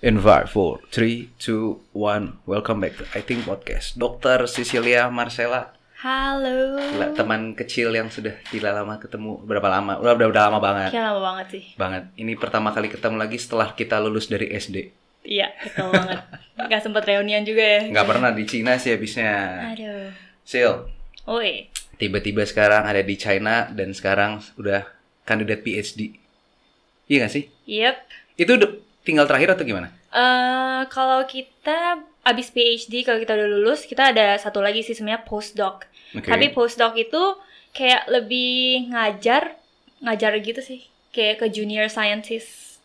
In 5, 4, 3, 2, 1. Welcome back to I Think Podcast. Dr. Cecilia Marcella. Halo. Gila, teman kecil yang sudah tidak lama ketemu. Berapa lama? Udah lama banget. Iya lama banget sih. Banget. Ini pertama kali ketemu lagi setelah kita lulus dari SD. Iya, betul banget. Gak sempet reunian juga ya. Gak pernah di Cina sih habisnya. Aduh. Sil, Oi. tiba-tiba sekarang ada di China dan sekarang udah kandidat PhD. Iya gak sih? Yep. Itu tinggal terakhir atau gimana? Kalau kita abis PhD, kalau kita udah lulus, kita ada satu lagi sih sebenarnya postdoc. Okay. Tapi postdoc itu kayak lebih ngajar gitu sih, kayak ke junior scientist.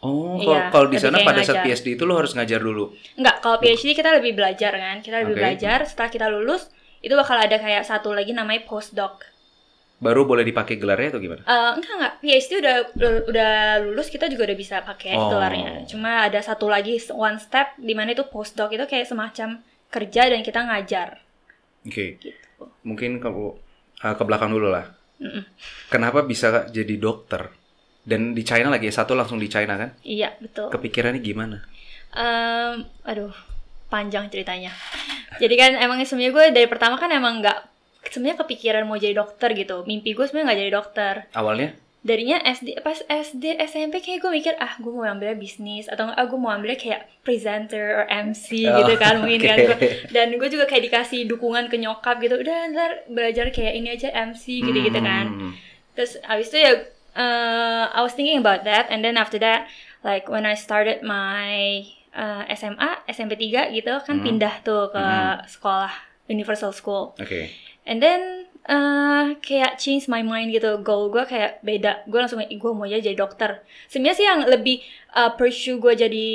Oh, Iya, kalau di lebih sana kayak pada saat ngajar. PhD itu lo harus ngajar dulu. Enggak, kalau PhD kita lebih belajar kan. Kita lebih Oke. belajar, setelah kita lulus, itu bakal ada kayak satu lagi namanya postdoc. Baru boleh dipakai gelarnya atau gimana? Enggak. PhD udah lulus, kita juga udah bisa pakai Oh. gelarnya. Cuma ada satu lagi one step di mana itu postdoc itu kayak semacam kerja dan kita ngajar. Oke. Gitu. Mungkin kalau ke belakang dulu lah. Mm-mm. Kenapa bisa jadi dokter? Dan di China lagi S1 langsung di China kan? Iya, betul. Kepikirannya gimana? Aduh, panjang ceritanya. Jadi kan emang sebenarnya gue dari pertama kan emang nggak sebenarnya kepikiran mau jadi dokter gitu. Mimpi gue sebenarnya nggak jadi dokter. Awalnya? Darinya pas SD SMP kayak gue mikir gue mau ambilnya bisnis atau gue mau ambilnya kayak presenter or MC gitu kan mungkin kan gue. Dan gue juga kayak dikasih dukungan ke nyokap gitu, udah ntar belajar kayak ini aja MC gitu kan. Terus abis itu ya I was thinking about that, and then after that like when I started my SMA SMP 3 gitu kan pindah tuh ke sekolah Universal School. Oke. And then kayak change my mind gitu, goal gue kayak beda. Gue langsung gue mau jadi dokter. Sebenarnya sih yang lebih pursue gue jadi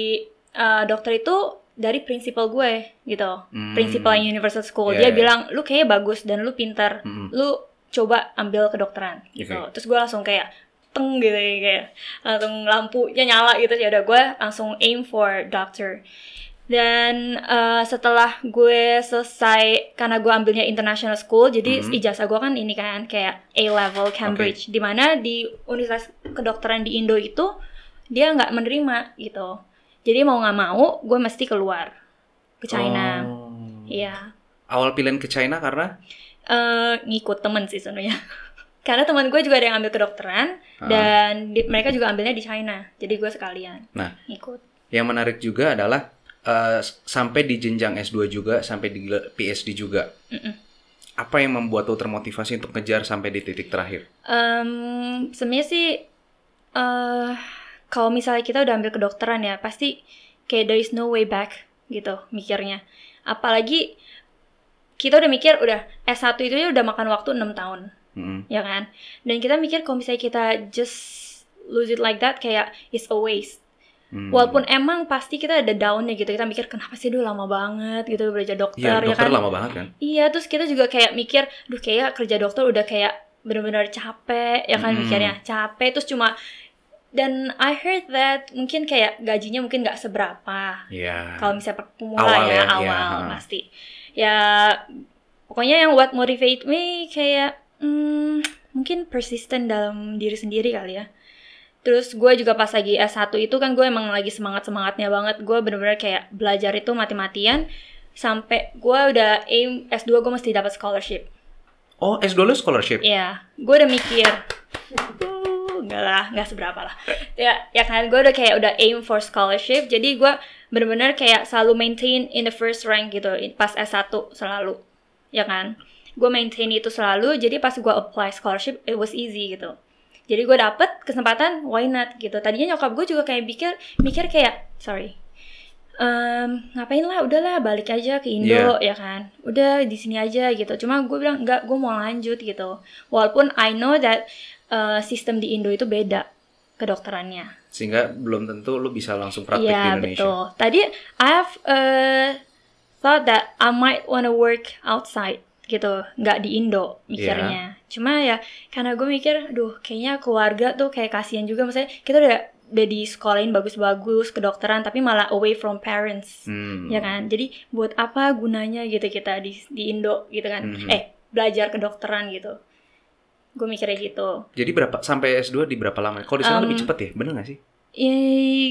dokter itu dari principal gue gitu. Principal Universal School. Yeah, Dia bilang lu kayaknya bagus dan lu pintar. Lu coba ambil kedokteran gitu. Okay. Terus gue langsung kayak teng gitu ya, kayak langsung lampunya nyala gitu. Ya udah gue langsung aim for doctor. Dan setelah gue selesai, karena gue ambilnya international school, jadi ijazah gue kan ini kan kayak A-level Cambridge, dimana di universitas kedokteran di Indo itu dia nggak menerima gitu. Jadi mau nggak mau gue mesti keluar ke China. Iya. Awal pilihan ke China karena? Ngikut temen sih sebenarnya. Karena teman gue juga ada yang ambil kedokteran dan mereka juga ambilnya di China. Jadi gue sekalian ngikut. Yang menarik juga adalah sampai di jenjang S2 juga, sampai di PhD juga. Apa yang membuat lo termotivasi untuk ngejar sampai di titik terakhir? Sebenarnya sih kalau misalnya kita udah ambil kedokteran ya, pasti kayak there is no way back gitu mikirnya. Apalagi kita udah mikir udah S1 itu ya udah makan waktu 6 tahun. Ya kan? Dan kita mikir kalau misalnya kita just lose it like that, kayak it's a waste. Walaupun emang pasti kita ada down-nya gitu. Kita mikir kenapa sih lama banget gitu belajar dokter. Iya, dokter ya kan? lama banget kan? Iya, terus kita juga kayak mikir, kayak kerja dokter udah kayak benar-benar capek, ya kan mikirnya capek. Terus cuma, dan I heard that mungkin kayak gajinya mungkin nggak seberapa. Iya. Kalau misalnya pemula awal pasti. Ya, pokoknya yang what motivate me kayak mungkin persistent dalam diri sendiri kali ya. Terus gue juga pas lagi S1 itu kan gue emang lagi semangat-semangatnya banget. Gue bener-bener kayak belajar itu mati-matian. Sampai gue udah aim S2 gue mesti dapat scholarship. Oh, S2 lo scholarship? Iya, gue udah mikir. Enggak lah, enggak seberapa lah. Ya kan, gue udah kayak udah aim for scholarship. Jadi gue bener-bener kayak selalu maintain in the first rank gitu. Pas S1 selalu. Ya kan? Gue maintain itu selalu. Jadi pas gue apply scholarship, it was easy gitu. Jadi gue dapet kesempatan, why not gitu. Tadinya nyokap gue juga kayak mikir kayak, ngapain lah, udahlah balik aja ke Indo ya kan. Udah di sini aja gitu. Cuma gue bilang enggak, gue mau lanjut gitu. Walaupun I know that sistem di Indo itu beda kedokterannya. Sehingga belum tentu lu bisa langsung praktik di Indonesia. Iya betul. Tadi I have thought that I might wanna work outside gitu, nggak di Indo mikirnya. Cuma ya karena gue mikir, kayaknya keluarga tuh kayak kasihan juga. Maksudnya kita udah di sekolahin bagus-bagus kedokteran tapi malah away from parents, ya kan? Jadi buat apa gunanya gitu kita di Indo gitu kan? Belajar kedokteran gitu. Gue mikirnya gitu. Jadi sampai S2 di berapa lama? Kalau di sana lebih cepet ya, bener nggak sih?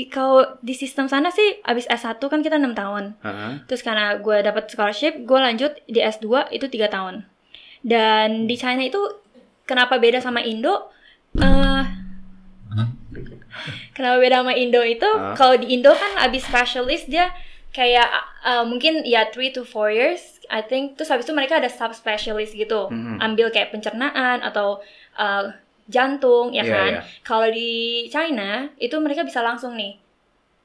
Kalau di sistem sana sih abis S1 kan kita 6 tahun. Terus karena gue dapat scholarship, gue lanjut di S2 itu 3 tahun. Dan di China itu kenapa beda sama Indo? Kenapa beda sama Indo itu? Kalau di Indo kan abis specialist dia kayak mungkin ya 3 to 4 years I think. Terus habis itu mereka ada subspecialist gitu. Ambil kayak pencernaan atau jantung ya kan. Kalau di China itu mereka bisa langsung nih.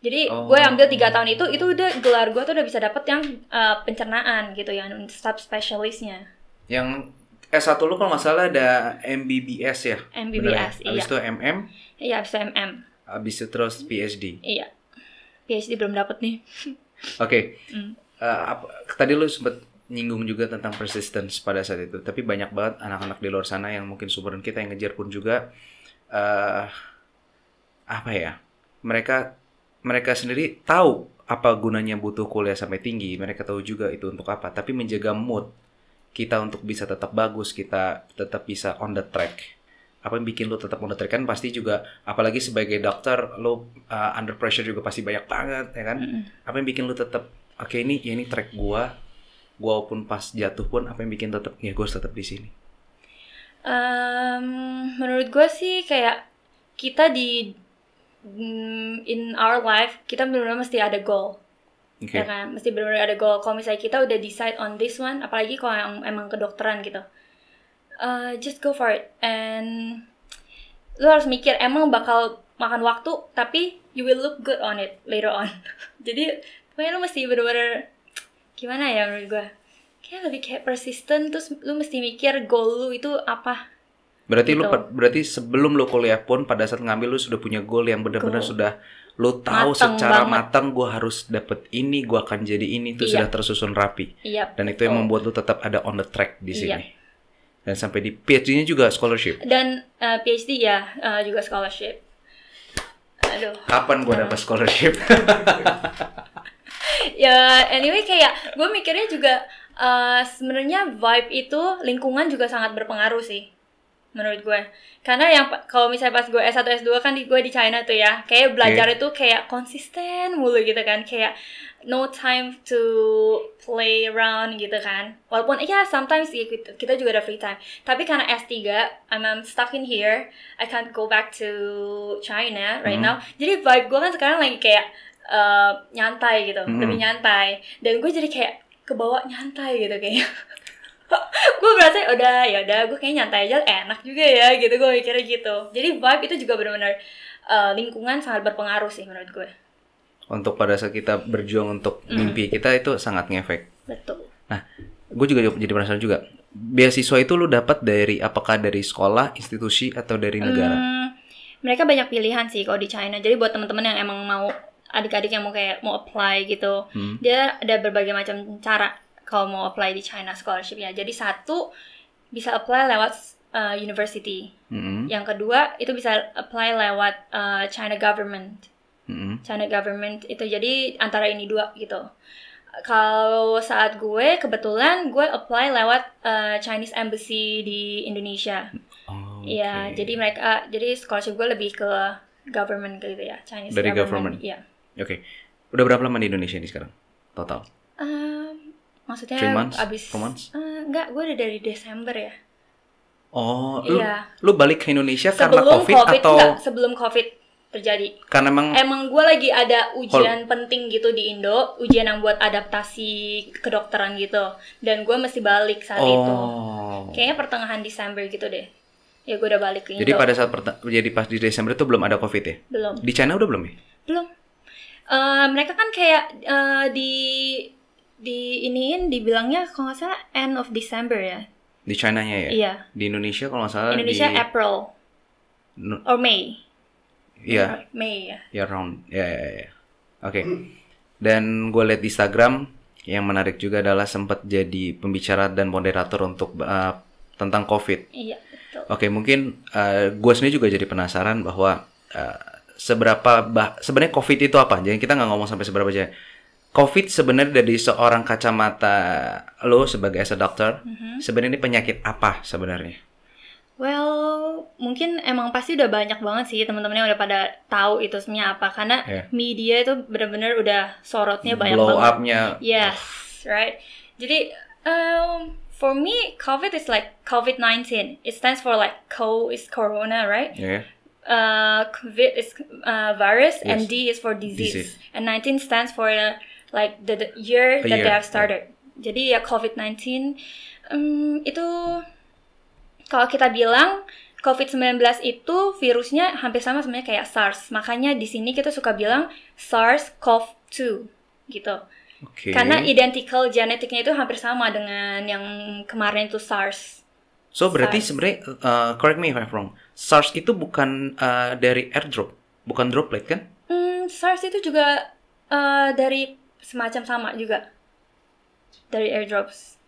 Jadi gue ambil 3 tahun itu udah gelar gue tuh udah bisa dapet yang pencernaan gitu, yang subspecialistnya. Yang S1 lu kalau nggak salah ada MBBS ya? MBBS, iya. Abis itu MM? Iya, abis itu MM. Abis itu terus PhD? Iya. PhD belum dapet nih. Oke. Tadi lu sempet nyinggung juga tentang persistence pada saat itu. Tapi banyak banget anak-anak di luar sana yang mungkin superan kita yang ngejar pun juga mereka sendiri tahu apa gunanya butuh kuliah sampai tinggi. Mereka tahu juga itu untuk apa. Tapi menjaga mood kita untuk bisa tetap bagus, kita tetap bisa on the track. Apa yang bikin lu tetap on the track kan pasti juga, apalagi sebagai dokter, lu under pressure juga pasti banyak banget, ya kan? Apa yang bikin lu tetap, oke, ini track gua pun pas jatuh pun, apa yang bikin tetap, ya gua tetap di sini? Menurut gua sih kayak kita in our life kita benar-benar mesti ada goal. Okay. Ya kan, mesti benar-benar ada goal. Kalau misalnya kita udah decide on this one, apalagi kalau yang emang kedokteran gitu, just go for it. And lu harus mikir emang bakal makan waktu, tapi you will look good on it later on. Jadi pokoknya lu mesti benar-benar, gimana ya menurut gue, kayak lebih kayak persistent. Terus lu mesti mikir goal lu itu apa. Berarti gitu. Berarti sebelum lu kuliah pun pada saat ngambil lu sudah punya goal yang benar-benar sudah lu tahu secara matang, gue harus dapet ini, gue akan jadi ini, itu sudah tersusun rapi. Dan itu yang membuat lu tetap ada on the track di sini. Dan sampai di PhD-nya juga scholarship. Dan PhD ya juga scholarship. Aduh. Kapan gue dapat scholarship? Ya anyway kayak gue mikirnya juga sebenarnya vibe itu, lingkungan juga sangat berpengaruh sih menurut gue. Karena yang kalau misalnya pas gue S1 S2 kan gue di China tuh ya, kayak belajar itu kayak konsisten mulu gitu kan, kayak no time to play around gitu kan. Walaupun ya sometimes kita juga ada free time, tapi karena S3 I'm stuck in here, I can't go back to China right now. Jadi vibe gue kan sekarang lagi kayak nyantai gitu, lebih nyantai. Dan gue jadi kayak kebawa nyantai gitu kayak gue berasa udah gue kayak nyantai aja enak juga ya gitu, gue mikirnya gitu. Jadi vibe itu juga benar-benar lingkungan sangat berpengaruh sih menurut gue. Untuk pada saat kita berjuang untuk mimpi kita itu sangat ngefek. Betul. Nah, gue juga jadi penasaran juga. Beasiswa itu lu dapat dari apakah dari sekolah, institusi atau dari negara? Mereka banyak pilihan sih kalau di China. Jadi buat teman-teman yang emang mau, adik-adik yang mau apply gitu, dia ada berbagai macam cara kalau mau apply di China scholarship ya. Jadi satu bisa apply lewat university. Yang kedua itu bisa apply lewat China government. China government itu jadi antara ini dua gitu. Kalau saat gue kebetulan gue apply lewat Chinese Embassy di Indonesia. Ya, jadi scholarship gue lebih ke government gitu ya, Chinese dari government. Iya. Oke. Udah berapa lama di Indonesia nih sekarang total? Maksudnya 3 months? abis 4 months? Enggak, gue udah dari Desember ya. Oh, iya. Lu balik ke Indonesia karena COVID atau enggak, sebelum COVID terjadi. Karena emang gue lagi ada ujian penting gitu di Indo, ujian yang buat adaptasi kedokteran gitu. Dan gue mesti balik saat itu. Kayaknya pertengahan Desember gitu deh. Ya gue udah balik ke Indo. Jadi pada saat pas di Desember itu belum ada COVID ya? Belum. Di China udah belum ya? Belum. Mereka kan kayak dibilangnya kalau nggak salah end of December ya. Di China-nya ya? Iya. Di Indonesia kalau nggak salah Indonesia April or May. Iya. May ya. Ya around. Ya. Oke. Dan gue liat di Instagram yang menarik juga adalah sempat jadi pembicara dan moderator untuk tentang COVID. Iya, betul. Oke, mungkin gue sendiri juga jadi penasaran bahwa sebenarnya COVID itu apa? Jadi kita nggak ngomong sampai seberapa aja. COVID sebenarnya dari seorang kacamata lo sebagai as a doctor, sebenarnya ini penyakit apa sebenarnya? Well, mungkin emang pasti udah banyak banget sih teman-teman yang udah pada tahu itu sebenarnya apa, karena media itu benar-benar udah sorotnya banyak blow banget. up-nya. Yes, right. Jadi for me, COVID is like COVID-19. It stands for like CO is corona, right? Yeah. COVID is virus, Yes. and D is for disease. And 19 stands for like the year that they have started. Jadi ya COVID-19 itu kalau kita bilang COVID-19 itu virusnya hampir sama sebenarnya kayak SARS. Makanya di sini kita suka bilang SARS-CoV-2 gitu. Okay. Karena identical genetiknya itu hampir sama dengan yang kemarin itu SARS. So berarti sebenarnya correct me if I'm wrong. SARS itu bukan dari airdrop, bukan droplet kan? SARS itu juga dari semacam sama juga. Dari airdrops.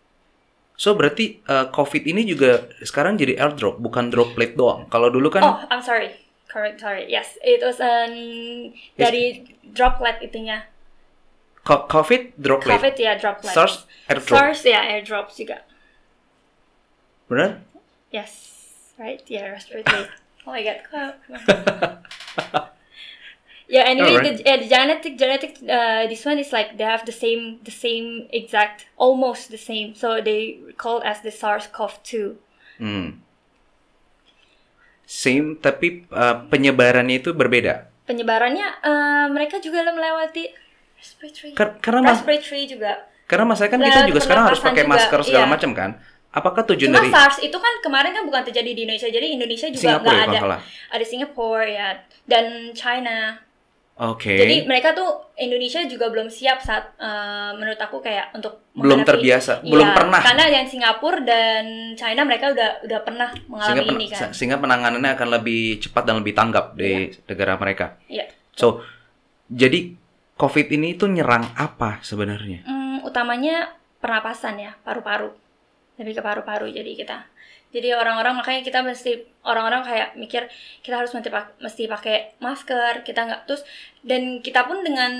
So berarti COVID ini juga sekarang jadi airdrop, bukan droplet doang. Kalau dulu kan Oh, I'm sorry. Correct, sorry. Yes, it was dari droplet itunya. COVID droplet. COVID ya droplet. SARS airdrop. SARS ya airdrops juga. Benar? Yes, right? Yeah, respiratory. Oh my god. Yeah, anyway, Alright. the genetic, this one is like they have the same exact, almost the same. So they call as the SARS-CoV-2. Same, tapi penyebarannya itu berbeda. Penyebarannya mereka juga melewati respiratory. Respiratory juga. Karena masalahnya kan kita juga sekarang harus pakai masker segala macam kan. Apakah tujuan Cuma dari SARS itu kan kemarin kan bukan terjadi di Indonesia, jadi Indonesia juga Singapura nggak ya, ada Singapura ya dan China. Oke. Jadi mereka tuh Indonesia juga belum siap saat menurut aku kayak untuk belum terbiasa, belum pernah. Karena yang Singapura dan China mereka udah pernah mengalami ini kan. Sehingga penanganannya akan lebih cepat dan lebih tanggap di negara mereka. Iya. So, jadi COVID ini tuh nyerang apa sebenarnya? Utamanya pernapasan ya, paru-paru. Lebih ke paru-paru jadi orang-orang makanya kita orang-orang kayak mikir kita harus mesti pakai masker, kita nggak terus dan kita pun dengan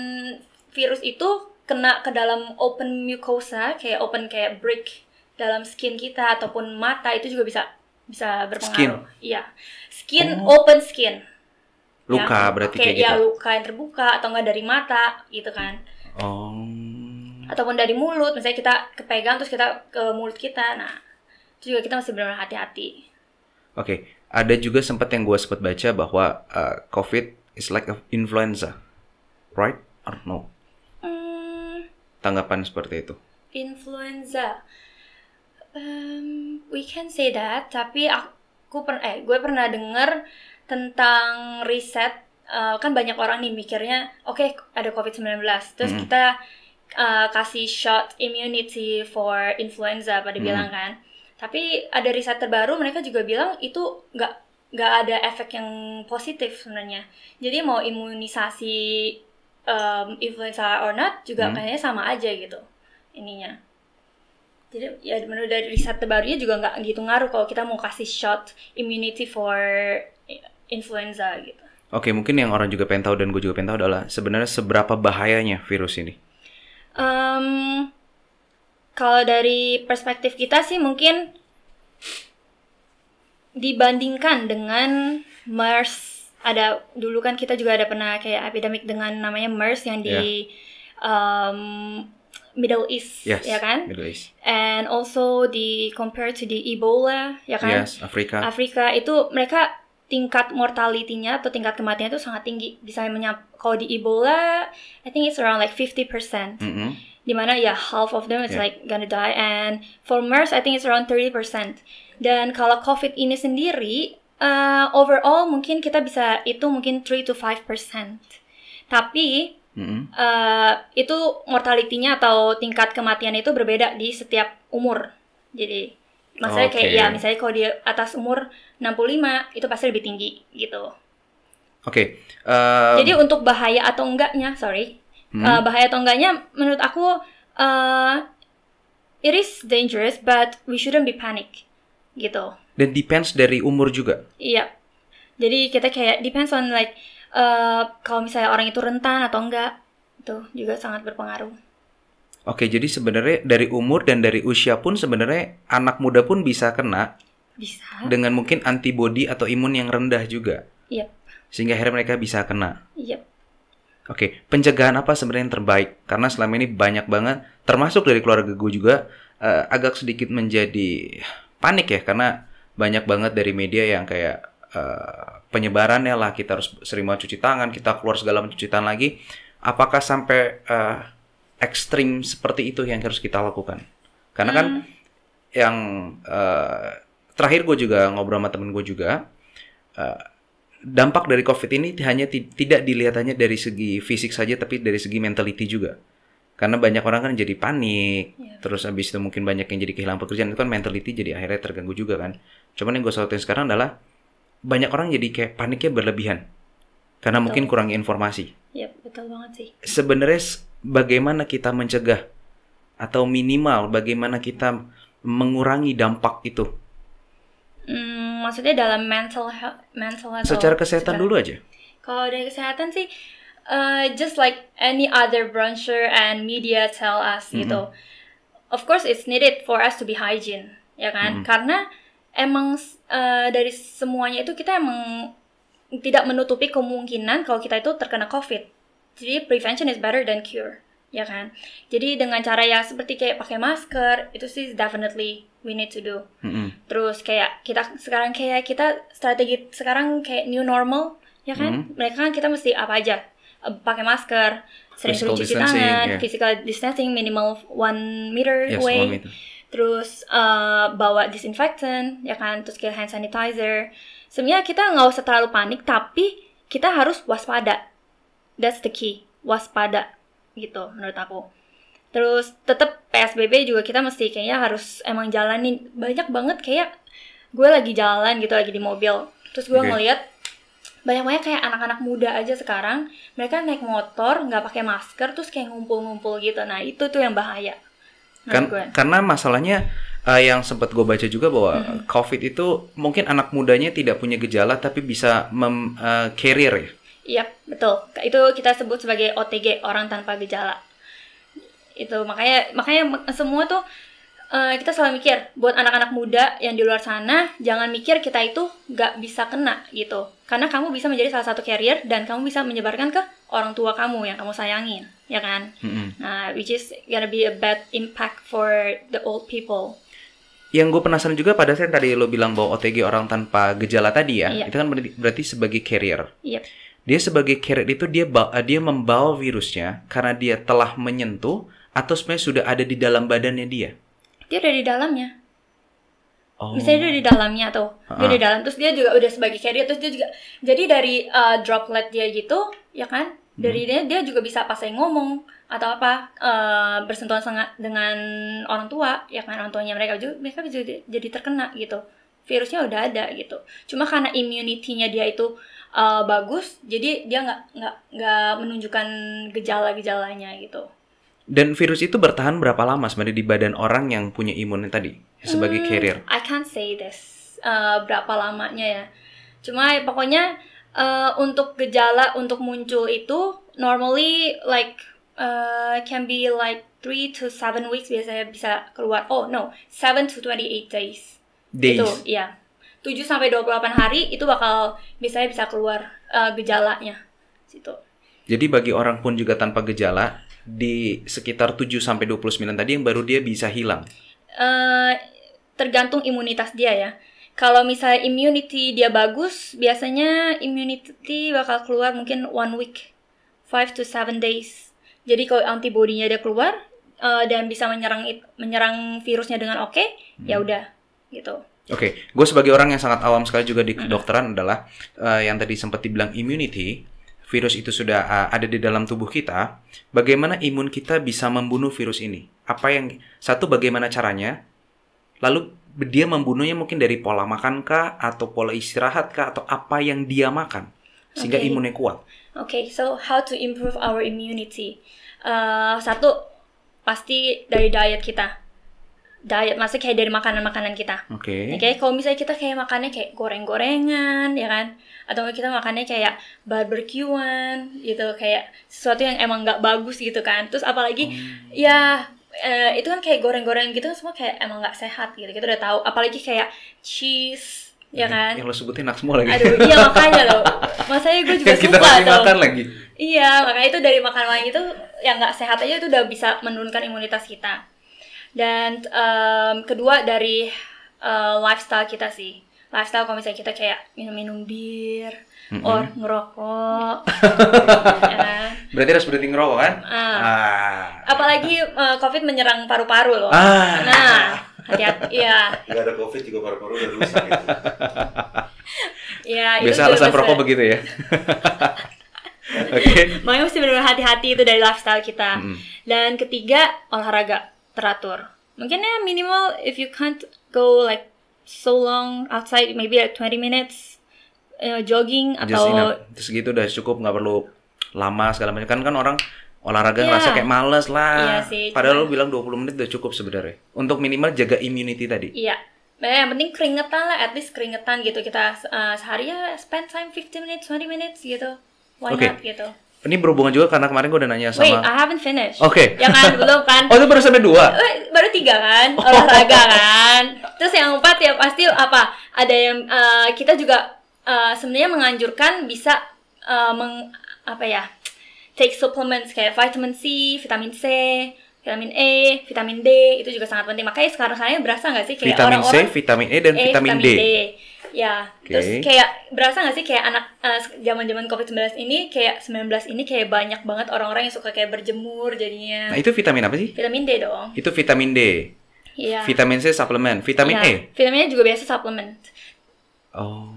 virus itu kena ke dalam open mucosa kayak break dalam skin kita ataupun mata itu juga bisa berpengaruh. Iya. Open skin. Luka ya, berarti kayak gitu. Ya luka yang terbuka atau enggak dari mata gitu kan. Ataupun dari mulut, misalnya kita kepegang terus kita ke mulut kita. Nah, itu juga kita mesti benar-benar hati-hati. Oke, ada juga sempat yang gue sempat baca bahwa COVID is like a influenza, right or no? Tanggapan seperti itu. Influenza, we can say that. Tapi gue pernah dengar tentang riset. Kan banyak orang nih mikirnya, oke, ada COVID-19, terus kita kasih shot immunity for influenza pada bilang kan. Tapi ada riset terbaru mereka juga bilang itu nggak ada efek yang positif sebenarnya. Jadi mau imunisasi influenza or not juga kayaknya sama aja gitu ininya. Jadi ya menurut dari riset terbarunya juga nggak gitu ngaruh kalau kita mau kasih shot immunity for influenza gitu. Oke, mungkin yang orang juga pengen tahu dan gue juga pengen tahu adalah sebenarnya seberapa bahayanya virus ini. Kalau dari perspektif kita sih mungkin dibandingkan dengan MERS, dulu kan kita juga ada pernah kayak epidemic dengan namanya MERS yang di Middle East, ya kan? Middle East. And also compared to the Ebola, ya kan? Yes, Afrika itu mereka tingkat mortality-nya atau tingkat kematiannya itu sangat tinggi. Bisa kalau di Ebola, I think it's around like 50%. Dimana ya half of them is like gonna die. And for MERS, I think it's around 30%. Dan kalau COVID ini sendiri, overall mungkin kita bisa itu mungkin 3 to 5%. Tapi itu mortality-nya atau tingkat kematian itu berbeda di setiap umur. Jadi maksudnya kayak ya misalnya kalau di atas umur 65 itu pasti lebih tinggi gitu. Oke. Jadi untuk bahaya atau enggaknya, bahaya atau enggaknya menurut aku it is dangerous but we shouldn't be panic gitu. Dan depends dari umur juga. Iya. Jadi kita kayak depends on like kalau misalnya orang itu rentan atau enggak, itu juga sangat berpengaruh. Oke, jadi sebenarnya dari umur dan dari usia pun sebenarnya anak muda pun bisa kena. Bisa. dengan mungkin antibodi atau imun yang rendah juga. Yep. Sehingga akhirnya mereka bisa kena. Yep. Oke, pencegahan apa sebenarnya yang terbaik? Karena selama ini banyak banget, termasuk dari keluarga gue juga, agak sedikit menjadi panik ya, karena banyak banget dari media yang kayak penyebarannya lah, kita harus sering banget cuci tangan, kita keluar segala macam cuci tangan lagi. Apakah sampai ekstrim seperti itu yang harus kita lakukan? Karena kan yang terakhir gue juga ngobrol sama temen gue juga, dampak dari COVID ini hanya tidak dilihat hanya dari segi fisik saja, tapi dari segi mentality juga. Karena banyak orang kan jadi panik, terus habis itu mungkin banyak yang jadi kehilangan pekerjaan, itu kan mentality jadi akhirnya terganggu juga kan. Cuman yang gue sautin sekarang adalah banyak orang jadi kayak paniknya berlebihan karena mungkin kurang informasi. Iya, betul banget sih. Sebenarnya bagaimana kita mencegah atau minimal bagaimana kita mengurangi dampak itu? Maksudnya dalam mental health secara kesehatan dulu aja. Kalau dari kesehatan sih, just like any other brochure and media tell us gitu. Of course it's needed for us to be hygiene, ya kan? Karena emang dari semuanya itu kita emang tidak menutupi kemungkinan kalau kita itu terkena COVID. Jadi prevention is better than cure, ya kan? Jadi dengan cara yang seperti kayak pakai masker, itu sih definitely we need to do. Terus kayak kita sekarang kayak kita strategi sekarang kayak new normal, ya kan? Mereka kan kita mesti apa aja? Pakai masker, sering-sering cuci tangan, physical distancing minimal 1 meter away. 1 meter. Terus bawa disinfectant, ya kan? Terus kayak hand sanitizer. Sebenarnya kita nggak usah terlalu panik, tapi kita harus waspada. That's the key, waspada gitu menurut aku. Terus tetap PSBB juga kita mesti kayaknya harus emang jalanin. Banyak banget kayak gue lagi jalan gitu, lagi di mobil. Terus gue ngeliat banyak-banyak kayak anak-anak muda aja sekarang, mereka naik motor nggak pakai masker, terus kayak ngumpul-ngumpul gitu. Nah itu tuh yang bahaya. Karena masalahnya yang sempat gue baca juga bahwa COVID itu mungkin anak mudanya tidak punya gejala tapi bisa carrier ya. Iya, betul. Itu kita sebut sebagai OTG, orang tanpa gejala. Itu makanya semua tuh kita selalu mikir buat anak-anak muda yang di luar sana, jangan mikir kita itu nggak bisa kena gitu. Karena kamu bisa menjadi salah satu carrier dan kamu bisa menyebarkan ke orang tua kamu yang kamu sayangin, ya kan? Nah, which is gonna be a bad impact for the old people. Yang gue penasaran juga pada saat tadi lo bilang bahwa OTG orang tanpa gejala tadi ya, itu kan berarti sebagai carrier. Dia sebagai carrier itu dia membawa virusnya karena dia telah menyentuh atau sebenarnya sudah ada di dalam badannya dia. Dia udah di dalamnya. Misalnya dia di dalamnya tuh, dia di dalam, terus dia juga udah sebagai carrier, terus dia juga jadi dari droplet dia gitu, ya kan? Dari dia juga bisa pas saya ngomong atau apa bersentuhan sangat dengan orang tua, ya kan? Orang tuanya mereka juga jadi terkena gitu. Virusnya udah ada gitu. Cuma karena immunity-nya dia itu bagus, jadi dia nggak menunjukkan gejala-gejalanya gitu. Dan virus itu bertahan berapa lama sebenarnya di badan orang yang punya imun tadi sebagai carrier? I can't say this berapa lamanya ya. Cuma pokoknya untuk gejala untuk muncul itu normally like can be like 3 to 7 weeks biasanya bisa keluar. 7 to 28 days. Itu ya. 7 sampai 28 hari itu bakal biasanya bisa keluar gejalanya situ. Jadi bagi orang pun juga tanpa gejala di sekitar 7 sampai 29 tadi yang baru dia bisa hilang. Tergantung imunitas dia ya. Kalau misalnya immunity dia bagus, biasanya immunity bakal keluar mungkin 1 week, 5 to 7 days. Jadi kalau antibodinya dia keluar dan bisa menyerang virusnya dengan oke, ya udah gitu. Oke, gue sebagai orang yang sangat awam sekali juga di kedokteran adalah yang tadi sempat dibilang immunity, virus itu sudah ada di dalam tubuh kita. Bagaimana imun kita bisa membunuh virus ini? Bagaimana caranya? Lalu dia membunuhnya mungkin dari pola makan kah, atau pola istirahat kah, atau apa yang dia makan sehingga imunnya kuat. So how to improve our immunity? Satu pasti dari diet kita. Diet maksudnya kayak dari makanan-makanan kita. Kalau misalnya kita kayak makannya kayak goreng-gorengan, ya kan? Atau kita makannya kayak barbekyuan gitu, kayak sesuatu yang emang nggak bagus gitu kan. Terus apalagi ya itu kan kayak goreng-goreng gitu semua kayak emang nggak sehat gitu, kita udah tahu. Apalagi kayak cheese, ya kan? Yang lo sebutin enak semua lagi. Aduh, iya makanya loh. Masanya gue juga Kita suka lagi tuh. makan lagi. Iya, makanya itu dari makan itu yang nggak sehat aja itu udah bisa menurunkan imunitas kita. Dan kedua dari lifestyle kita sih. Lifestyle kalau misalnya kita kayak minum bir, or ngerokok. Ya. Berarti harus berhenti ngerokok kan? Apalagi COVID menyerang paru-paru loh. Nah, hati-hati. Iya. Gak ada COVID juga paru-paru udah rusak gitu. Ya, Biasa alasan perokok begitu ya. Oke. Makanya mesti benar-benar hati-hati itu dari lifestyle kita. Dan ketiga, olahraga teratur. Mungkin ya minimal if you can't go like so long outside, maybe like 20 minutes jogging atau Terus gitu udah cukup, nggak perlu lama segala macam. Kan orang olahraga ngerasa kayak males lah. Iya sih, Padahal lo bilang 20 menit udah cukup sebenarnya. Untuk minimal jaga immunity tadi. Iya. Yang penting keringetan lah, at least keringetan gitu. Kita sehari ya spend time 15 minutes, 20 minutes gitu. Why not gitu. Ini berhubungan juga karena kemarin gue udah nanya sama... Wait, I haven't finished. Oke. Ya kan, belum kan? Oh, itu baru sampai 2? Baru 3 kan, olahraga kan. Terus yang 4 ya pasti apa? Ada yang kita juga sebenarnya menganjurkan bisa take supplements kayak vitamin C, vitamin C, vitamin E, vitamin D, itu juga sangat penting. Makanya sekarang berasa nggak sih kayak vitamin orang-orang C, vitamin E, dan vitamin D. Ya, terus kayak berasa nggak sih kayak anak zaman-zaman COVID-19 ini kayak 19 ini kayak banyak banget orang-orang yang suka kayak berjemur jadinya. Nah, itu vitamin apa sih? Vitamin D dong. Itu vitamin D. Iya. Vitamin C suplemen, vitamin E. Vitaminnya juga biasa suplemen. Oh.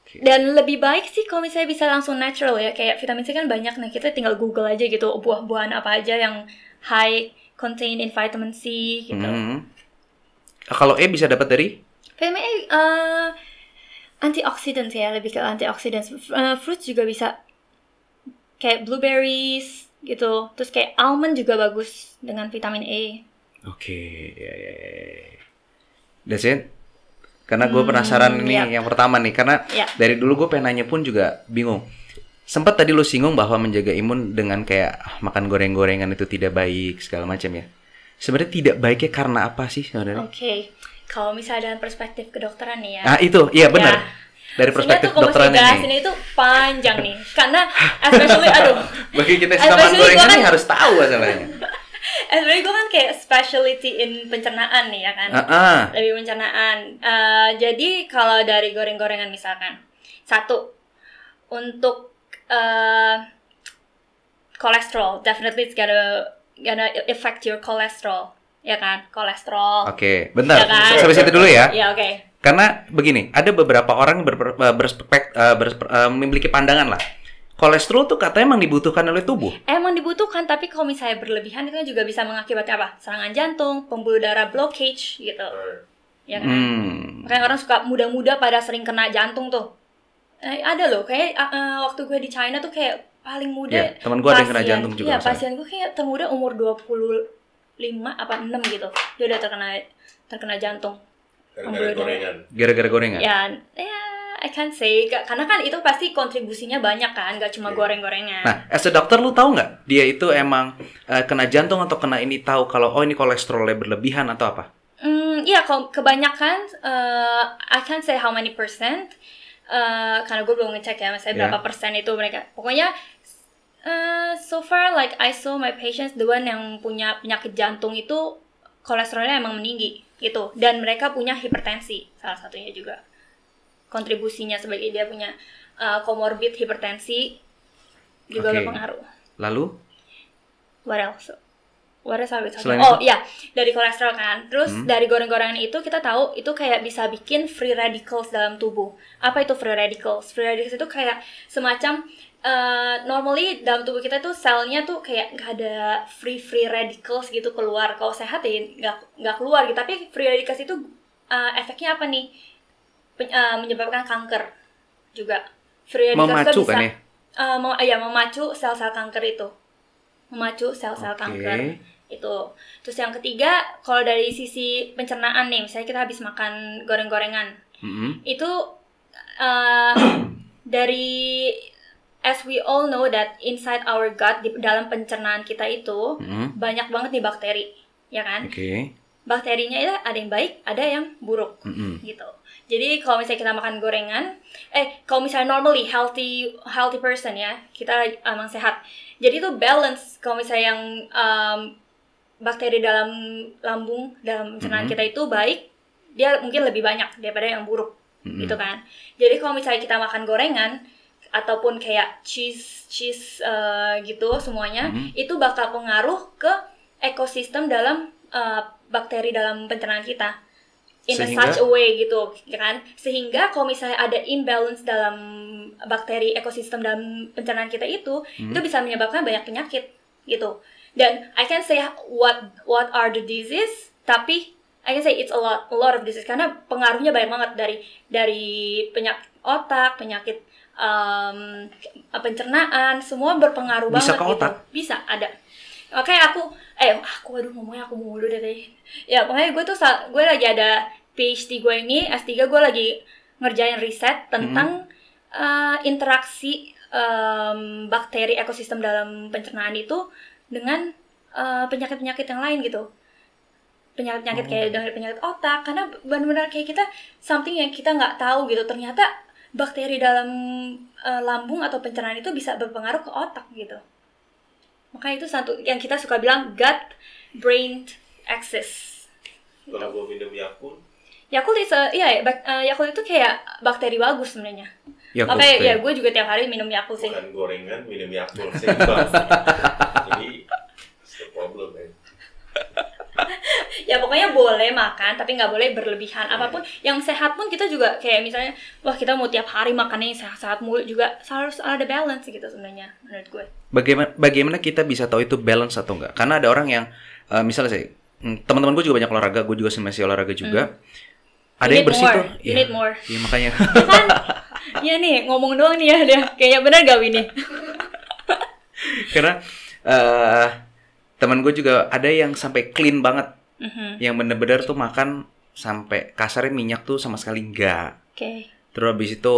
Okay. Dan lebih baik sih kalau misalnya bisa langsung natural ya. Kayak vitamin C kan banyak, nah kita tinggal Google aja gitu buah-buahan apa aja yang high contain in vitamin C gitu. Kalau E bisa dapat dari? Vitamin E antioxidant ya, lebih ke antioxidant. Fruits juga bisa, kayak blueberries gitu. Terus kayak almond juga bagus dengan vitamin E. Oke, ya. That's it. Karena gue penasaran nih yang pertama nih, karena dari dulu gue pengen nanya pun juga bingung. Sempat tadi lu singgung bahwa menjaga imun dengan kayak makan goreng-gorengan itu tidak baik segala macam ya. Sebenarnya tidak baiknya karena apa sih sebenarnya? Oke. Kalau misalnya dari perspektif kedokteran nih ya. Nah itu, iya benar. Ya. Dari perspektif kedokteran ini itu panjang nih. Karena especially, bagi kita yang suka makan gorengan nih harus tahu masalahnya. Sebenarnya gue kan kayak specialty in pencernaan nih ya kan. Lebih pencernaan. Jadi kalau dari goreng-gorengan misalkan. 1, untuk kolesterol. Definitely it's gonna affect your cholesterol. Ya kan, kolesterol. Oke, bentar. Ya kan? Sampai situ dulu ya. Ya, oke. Karena begini, ada beberapa orang memiliki pandangan lah. Kolesterol tuh katanya emang dibutuhkan oleh tubuh. Emang dibutuhkan, tapi kalau misalnya berlebihan itu kan juga bisa mengakibatkan apa? Serangan jantung, pembuluh darah blockage gitu. Ya kan? Makanya orang suka muda-muda pada sering kena jantung tuh. Ada loh, kayak waktu gue di China tuh kayak paling muda. Ya, teman gue ada yang kena jantung juga. Iya, pasien gue kayak termuda umur 25 apa 6 gitu. Dia udah terkena jantung. Gara-gara gorengan. Gara-gara gorengan? Ya, I can't say. Karena kan itu pasti kontribusinya banyak kan, gak cuma goreng-gorengan. Nah, as a dokter lu tahu nggak dia itu emang kena jantung atau kena ini, tahu kalau ini kolesterolnya berlebihan atau apa? Iya, kalau kebanyakan I can't say how many percent. Karena gue belum ngecek ya, misalnya berapa persen itu mereka. Pokoknya so far like I saw my patients, the one yang punya penyakit jantung itu kolesterolnya emang meninggi gitu, dan mereka punya hipertensi salah satunya juga. Kontribusinya sebagai dia punya comorbid hipertensi juga berpengaruh. Lalu? What else are we talking? Selain Oh iya, dari kolesterol kan. Terus dari goreng-gorengan itu kita tahu itu kayak bisa bikin free radicals dalam tubuh. Apa itu free radicals? Free radicals itu kayak semacam normally dalam tubuh kita tuh selnya tuh kayak nggak ada free radicals gitu keluar. Kalau sehat ya nggak keluar gitu. Tapi free radicals itu efeknya apa nih? Menyebabkan kanker juga. Free radicals memacu bisa, kan ya? Memacu sel-sel kanker itu. Memacu sel-sel kanker itu. Terus yang ketiga, kalau dari sisi pencernaan nih, misalnya kita habis makan goreng-gorengan, itu dari as we all know that inside our gut, di dalam pencernaan kita itu banyak banget nih bakteri. ya kan? Oke. Bakterinya itu ada yang baik, ada yang buruk, gitu. Jadi kalau misalnya kita makan gorengan, kalau misalnya normally healthy person ya, kita emang sehat. Jadi itu balance. Kalau misalnya yang bakteri dalam lambung, dalam pencernaan kita itu baik, dia mungkin lebih banyak daripada yang buruk, gitu kan. Jadi kalau misalnya kita makan gorengan ataupun kayak cheese gitu semuanya, itu bakal pengaruh ke ekosistem dalam bakteri dalam pencernaan kita. In such a way gitu, ya kan? Sehingga kalau misalnya ada imbalance dalam bakteri ekosistem dalam pencernaan kita itu bisa menyebabkan banyak penyakit gitu. Dan I can say what are the disease, tapi I can say it's a lot of disease karena pengaruhnya banyak banget dari penyakit otak, penyakit pencernaan, semua berpengaruh bisa banget ke otak? Gitu. Bisa ada. Oke, ngomongnya aku mulu deh tadi. Ya, pokoknya gue lagi ada PhD gue ini, S3 gue lagi ngerjain riset tentang interaksi bakteri ekosistem dalam pencernaan itu dengan penyakit-penyakit yang lain gitu. Penyakit-penyakit kayak dengan penyakit otak, karena benar-benar kayak kita something yang kita nggak tahu gitu. Ternyata bakteri dalam lambung atau pencernaan itu bisa berpengaruh ke otak gitu. Makanya itu satu yang kita suka bilang gut-brain axis. Kalau gue minum Yakult Yakult itu kayak bakteri bagus sebenarnya. Makanya ya gue juga tiap hari minum Yakult sih. Bukan gorengan, minum Yakult seimbang. Jadi it's the problem, man. Ya pokoknya boleh makan, tapi nggak boleh berlebihan. Apapun yang sehat pun kita juga kayak misalnya, wah kita mau tiap hari makannya yang sehat-sehat mulu juga harus ada balance gitu sebenarnya menurut gue. Bagaimana kita bisa tahu itu balance atau enggak? Karena ada orang yang misalnya saya teman-teman gue juga banyak olahraga, gue juga masih olahraga juga. Ada yang bersih tuh. You need more. Iya makanya. Kan? Iya nih ngomong doang nih ya dia. Kayaknya benar gak Winnie? Karena teman gue juga ada yang sampai clean banget. Yang bener-bener tuh makan sampai kasarnya minyak tuh sama sekali enggak. Oke. Terus habis itu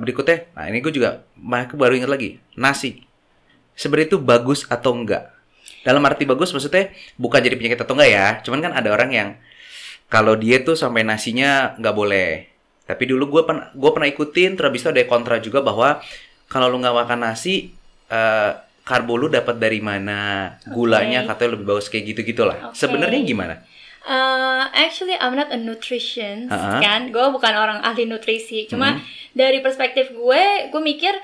berikutnya, nah ini gue juga aku baru ingat lagi, nasi. Sebenarnya itu bagus atau enggak? Dalam arti bagus maksudnya bukan jadi penyakit atau enggak ya. Cuman kan ada orang yang kalau dia tuh sampai nasinya nggak boleh. Tapi dulu gue pernah ikutin, terus habis itu ada kontra juga bahwa kalau lu nggak makan nasi, karbo lu dapat dari mana? Gulanya katanya lebih bagus kayak gitu-gitulah. Sebenarnya gimana? Actually I'm not a nutrition kan. Gue bukan orang ahli nutrisi. Cuma dari perspektif gue mikir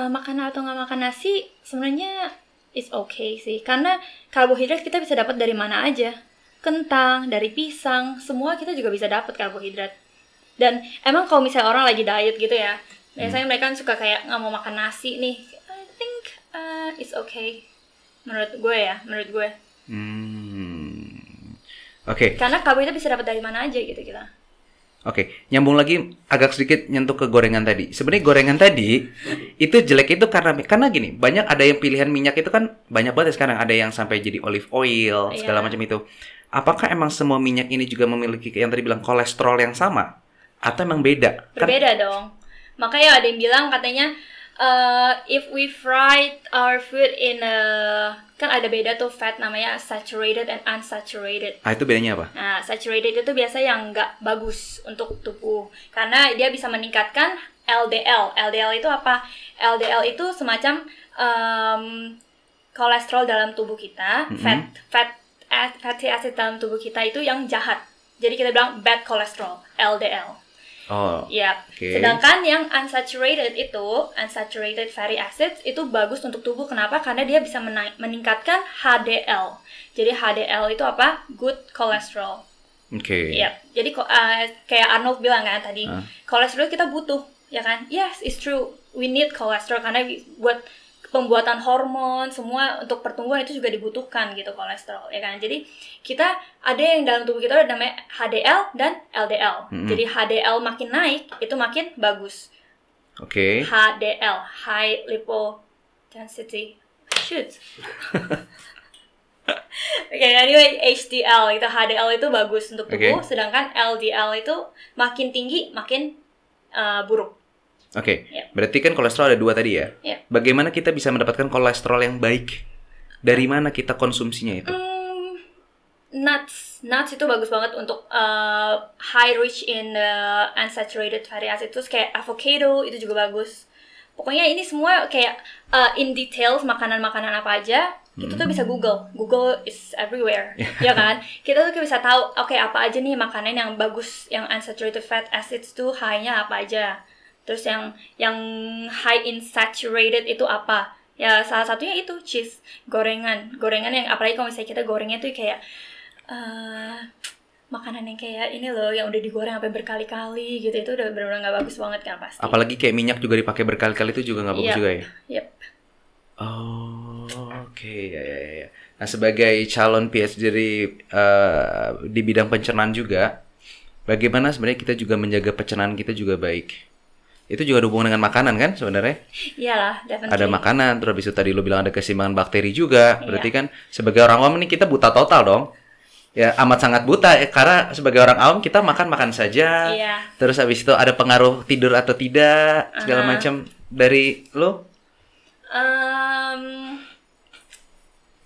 makan atau nggak makan nasi sebenarnya is okay sih. Karena karbohidrat kita bisa dapat dari mana aja. Kentang, dari pisang, semua kita juga bisa dapat karbohidrat. Dan emang kalau misalnya orang lagi diet gitu ya, biasanya mereka suka kayak nggak mau makan nasi nih. I think it's okay. Menurut gue. Oke. Karena karbohidrat bisa dapat dari mana aja gitu kita. Oke, nyambung lagi agak sedikit nyentuh ke gorengan tadi. Sebenarnya gorengan tadi itu jelek itu karena gini, banyak ada yang pilihan minyak itu kan banyak banget sekarang, ada yang sampai jadi olive oil segala macam itu. Apakah emang semua minyak ini juga memiliki yang tadi bilang kolesterol yang sama atau emang beda? Berbeda dong. Makanya ada yang bilang katanya if we fried our food in kan ada beda tuh fat namanya saturated and unsaturated. Itu bedanya apa? Nah, saturated itu biasa yang nggak bagus untuk tubuh karena dia bisa meningkatkan LDL. LDL itu apa? LDL itu semacam kolesterol dalam tubuh kita, fatty acid dalam tubuh kita itu yang jahat. Jadi kita bilang bad cholesterol, LDL. Oh. Ya. Okay. Sedangkan yang unsaturated fatty acids itu bagus untuk tubuh. Kenapa? Karena dia bisa meningkatkan HDL. Jadi HDL itu apa? Good cholesterol. Oke. Okay. Ya. Jadi kayak Arnold bilang kan tadi, kolesterol kita butuh, ya kan? Yes, it's true. We need cholesterol karena buat pembuatan hormon semua untuk pertumbuhan itu juga dibutuhkan gitu kolesterol, ya kan? Jadi kita ada yang dalam tubuh kita ada namanya HDL dan LDL. Jadi HDL makin naik itu makin bagus. Oke. HDL, high lipodensity. Anyway, HDL itu HDL itu bagus untuk tubuh, sedangkan LDL itu makin tinggi makin buruk. Oke. Berarti kan kolesterol ada 2 tadi ya? Yeah. Bagaimana kita bisa mendapatkan kolesterol yang baik? Dari mana kita konsumsinya itu? Nuts itu bagus banget untuk high rich in unsaturated fatty acid. Terus kayak avocado itu juga bagus. Pokoknya ini semua kayak in details makanan-makanan apa aja kita tuh bisa Google is everywhere. Ya kan, kita tuh bisa tahu oke, apa aja nih makanan yang bagus, yang unsaturated fat acids tuh high-nya apa aja. Terus yang high in saturated itu apa. Ya salah satunya itu cheese, gorengan yang apalagi kalau misalnya kita gorengnya tuh kayak makanan yang kayak ini loh yang udah digoreng sampai berkali-kali gitu, itu udah benar-benar nggak bagus banget kan pasti. Apalagi kayak minyak juga dipakai berkali-kali itu juga nggak bagus juga ya. Yep. Oh, oke. Ya. Nah, sebagai calon PhD di bidang pencernaan juga, bagaimana sebenarnya kita juga menjaga pencernaan kita juga baik? Itu juga ada hubungan dengan makanan kan sebenarnya? Iyalah, definitely. Ada makanan, terus habis itu tadi lo bilang ada keseimbangan bakteri juga. Berarti kan sebagai orang awam nih kita buta total dong. Ya amat sangat buta karena sebagai orang awam kita makan saja. Iya. Terus habis itu ada pengaruh tidur atau tidak segala macam dari lo?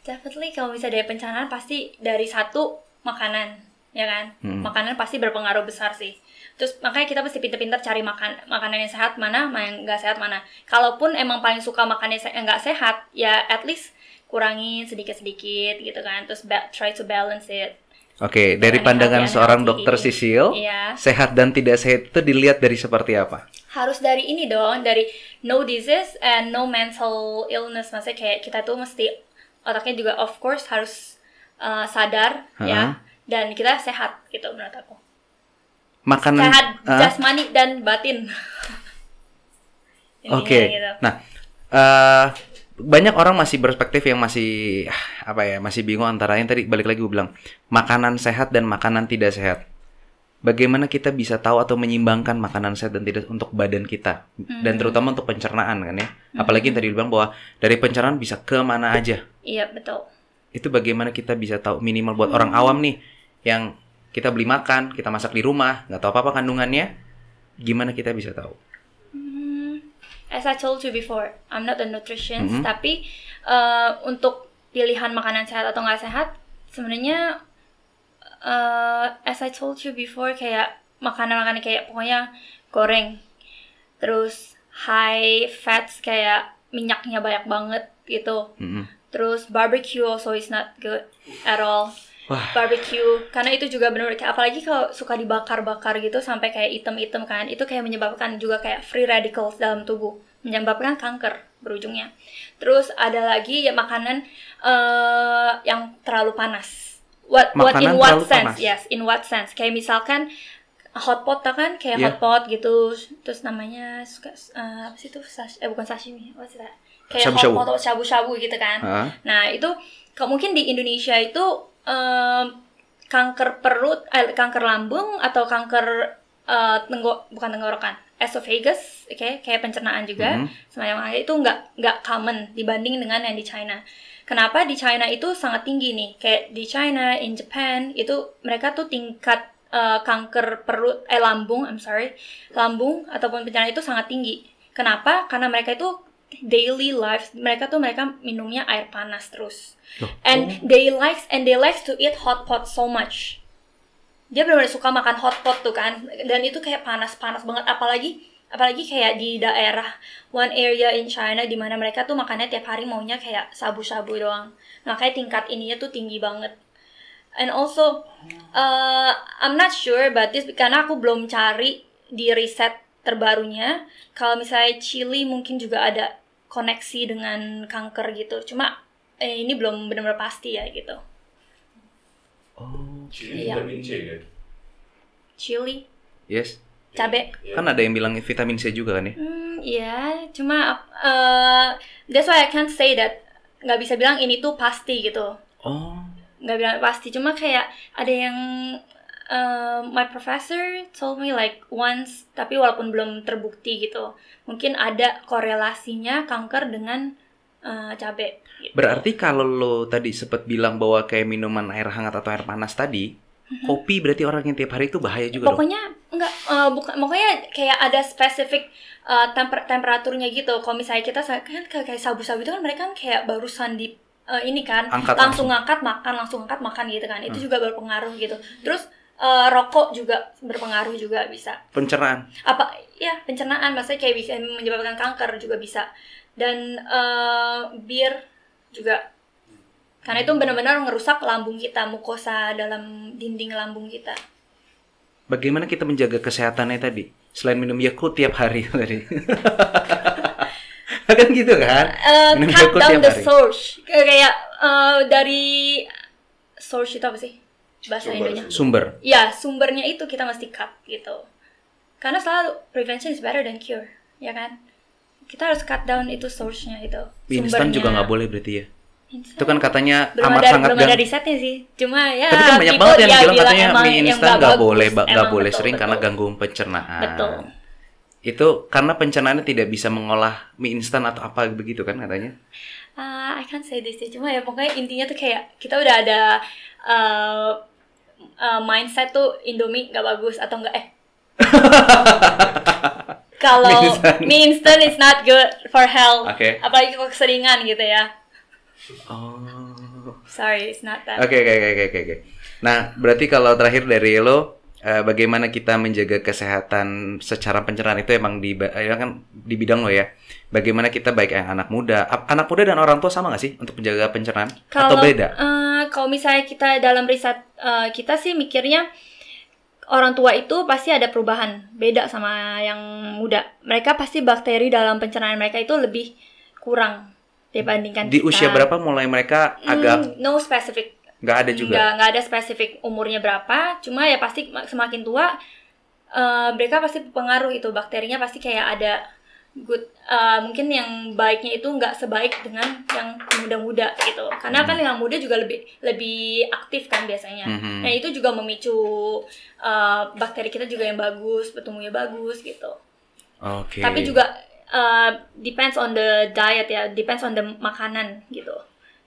Definitely kalau misalnya dari pencernaan pasti dari satu makanan, ya kan? Makanan pasti berpengaruh besar sih. Terus makanya kita mesti pintar-pintar cari makanan yang sehat mana yang nggak sehat mana. Kalaupun emang paling suka makanan yang nggak sehat, ya at least kurangin sedikit-sedikit gitu kan. Terus try to balance it. Oke, dari pandangan seorang dokter Sisil, sehat dan tidak sehat itu dilihat dari seperti apa? Harus dari ini dong, dari no disease and no mental illness. Maksudnya kayak kita tuh mesti otaknya juga of course harus sadar ya, dan kita sehat gitu menurut aku. Makanan sehat jasmani dan batin. Oke. Gitu. Nah, banyak orang masih berspektif yang masih masih bingung antara yang tadi balik lagi gue bilang makanan sehat dan makanan tidak sehat. Bagaimana kita bisa tahu atau menyimbangkan makanan sehat dan tidak untuk badan kita dan terutama untuk pencernaan kan ya. Apalagi yang tadi bilang bahwa dari pencernaan bisa ke mana aja. Iya, betul. Itu bagaimana kita bisa tahu minimal buat orang awam nih yang kita beli makan, kita masak di rumah, nggak tahu apa-apa kandungannya, gimana kita bisa tahu? As I told you before, I'm not a nutritionist, tapi untuk pilihan makanan sehat atau nggak sehat, sebenarnya as I told you before, kayak makanan-makanan kayak pokoknya goreng, terus high fats kayak minyaknya banyak banget gitu, terus barbecue also is not good at all. Barbecue, karena itu juga benar-benar apalagi kalau suka dibakar-bakar gitu sampai kayak item-item kan, itu kayak menyebabkan juga kayak free radicals dalam tubuh, menyebabkan kanker berujungnya. Terus ada lagi ya makanan yang terlalu panas. What in what sense? Panas. Yes, in what sense? Kayak misalkan hot pot kan, kayak hot pot gitu, terus namanya apa sih itu? Bukan sashimi, what's that? Kayak hot pot atau shabu-shabu gitu kan. Nah itu mungkin di Indonesia itu kanker perut, kanker lambung atau kanker bukan tenggorokan, esophagus, kayak pencernaan juga, semacam itu nggak common dibanding dengan yang di China. Kenapa di China itu sangat tinggi nih? Kayak di China, in Japan itu mereka tuh tingkat kanker perut, lambung ataupun pencernaan itu sangat tinggi. Kenapa? Karena mereka itu daily lives, mereka minumnya air panas terus. And they likes to eat hot pot so much. Dia benar-benar suka makan hot pot tuh kan, dan itu kayak panas-panas banget, apalagi kayak di daerah one area in China di mana mereka tuh makannya tiap hari maunya kayak sabu-sabu doang. Makanya tingkat ininya tuh tinggi banget. And also I'm not sure about this karena aku belum cari di riset terbarunya kalau misalnya chili mungkin juga ada koneksi dengan kanker gitu. Cuma ini belum benar-benar pasti ya gitu. Oh, chili vitamin C kan? Chili? Yes. Cabe. Kan ada yang bilang vitamin C juga kan ya? Iya, cuma that's why I can't say that. Nggak bisa bilang ini tuh pasti gitu. Oh. Nggak bilang pasti, cuma kayak ada yang my professor told me like once, tapi walaupun belum terbukti gitu. Mungkin ada korelasinya kanker dengan cabe. Gitu. Berarti kalau lo tadi sempat bilang bahwa kayak minuman air hangat atau air panas tadi, kopi berarti orang yang tiap hari itu bahaya juga pokoknya dong? Pokoknya kayak ada spesifik temperaturnya gitu. Kalau misalnya kita kan kayak sabu-sabu itu kan mereka kan kayak barusan di ini kan Angkat langsung ngangkat makan gitu kan. Itu juga berpengaruh gitu. Terus rokok juga berpengaruh juga bisa. Pencernaan. Pencernaan maksudnya kayak bisa menyebabkan kanker juga bisa. Dan bir juga. Karena itu benar-benar ngerusak lambung kita, mukosa dalam dinding lambung kita. Bagaimana kita menjaga kesehatannya tadi? Selain minum Yakult tiap hari tadi. Kan gitu kan? Minum Cut Yakult down tiap the hari. source. Kayak dari source itu apa sih? Bahasa Indonya. Sumber. Ya, sumbernya itu kita mesti cut gitu. Karena selalu prevention is better than cure, ya kan? Kita harus cut down itu source-nya itu. Mie instan juga nggak boleh berarti ya? Instan. Itu kan katanya belum ada risetnya sih. Cuma ya. Tapi kan banyak people banget yang bilang bilang katanya emang mie yang instan nggak boleh, betul, sering betul. karena ganggu pencernaan. Betul. Itu karena pencernaannya tidak bisa mengolah mie instan atau apa begitu kan katanya? I can't say this sih. Cuma ya pokoknya intinya tuh kayak kita udah ada mindset tuh Indomie nggak bagus atau enggak kalau mie instan is not good for health. Oke. Apalagi kalau keseringan gitu ya. Oh. Sorry, it's not that. Oke. Nah, berarti kalau terakhir dari lo, bagaimana kita menjaga kesehatan secara pencernaan itu emang kan di bidang lo ya. Bagaimana kita baik yang anak muda dan orang tua sama nggak sih untuk menjaga pencernaan? Atau beda? Kalau misalnya kita dalam riset kita sih mikirnya orang tua itu pasti ada perubahan beda sama yang muda. Mereka pasti bakteri dalam pencernaan mereka itu lebih kurang dibandingkan Di kita. usia berapa mulai mereka agak no specific. nggak ada juga? Nggak ada spesifik umurnya berapa. Cuma ya pasti semakin tua mereka pasti pengaruh itu bakterinya pasti kayak ada good. Mungkin yang baiknya itu nggak sebaik dengan yang muda-muda gitu. Karena kan yang muda juga lebih aktif kan biasanya. Nah itu juga memicu bakteri kita juga yang bagus, bertumbuhnya bagus gitu. Oke. Tapi juga depends on the diet ya, depends on the makanan gitu.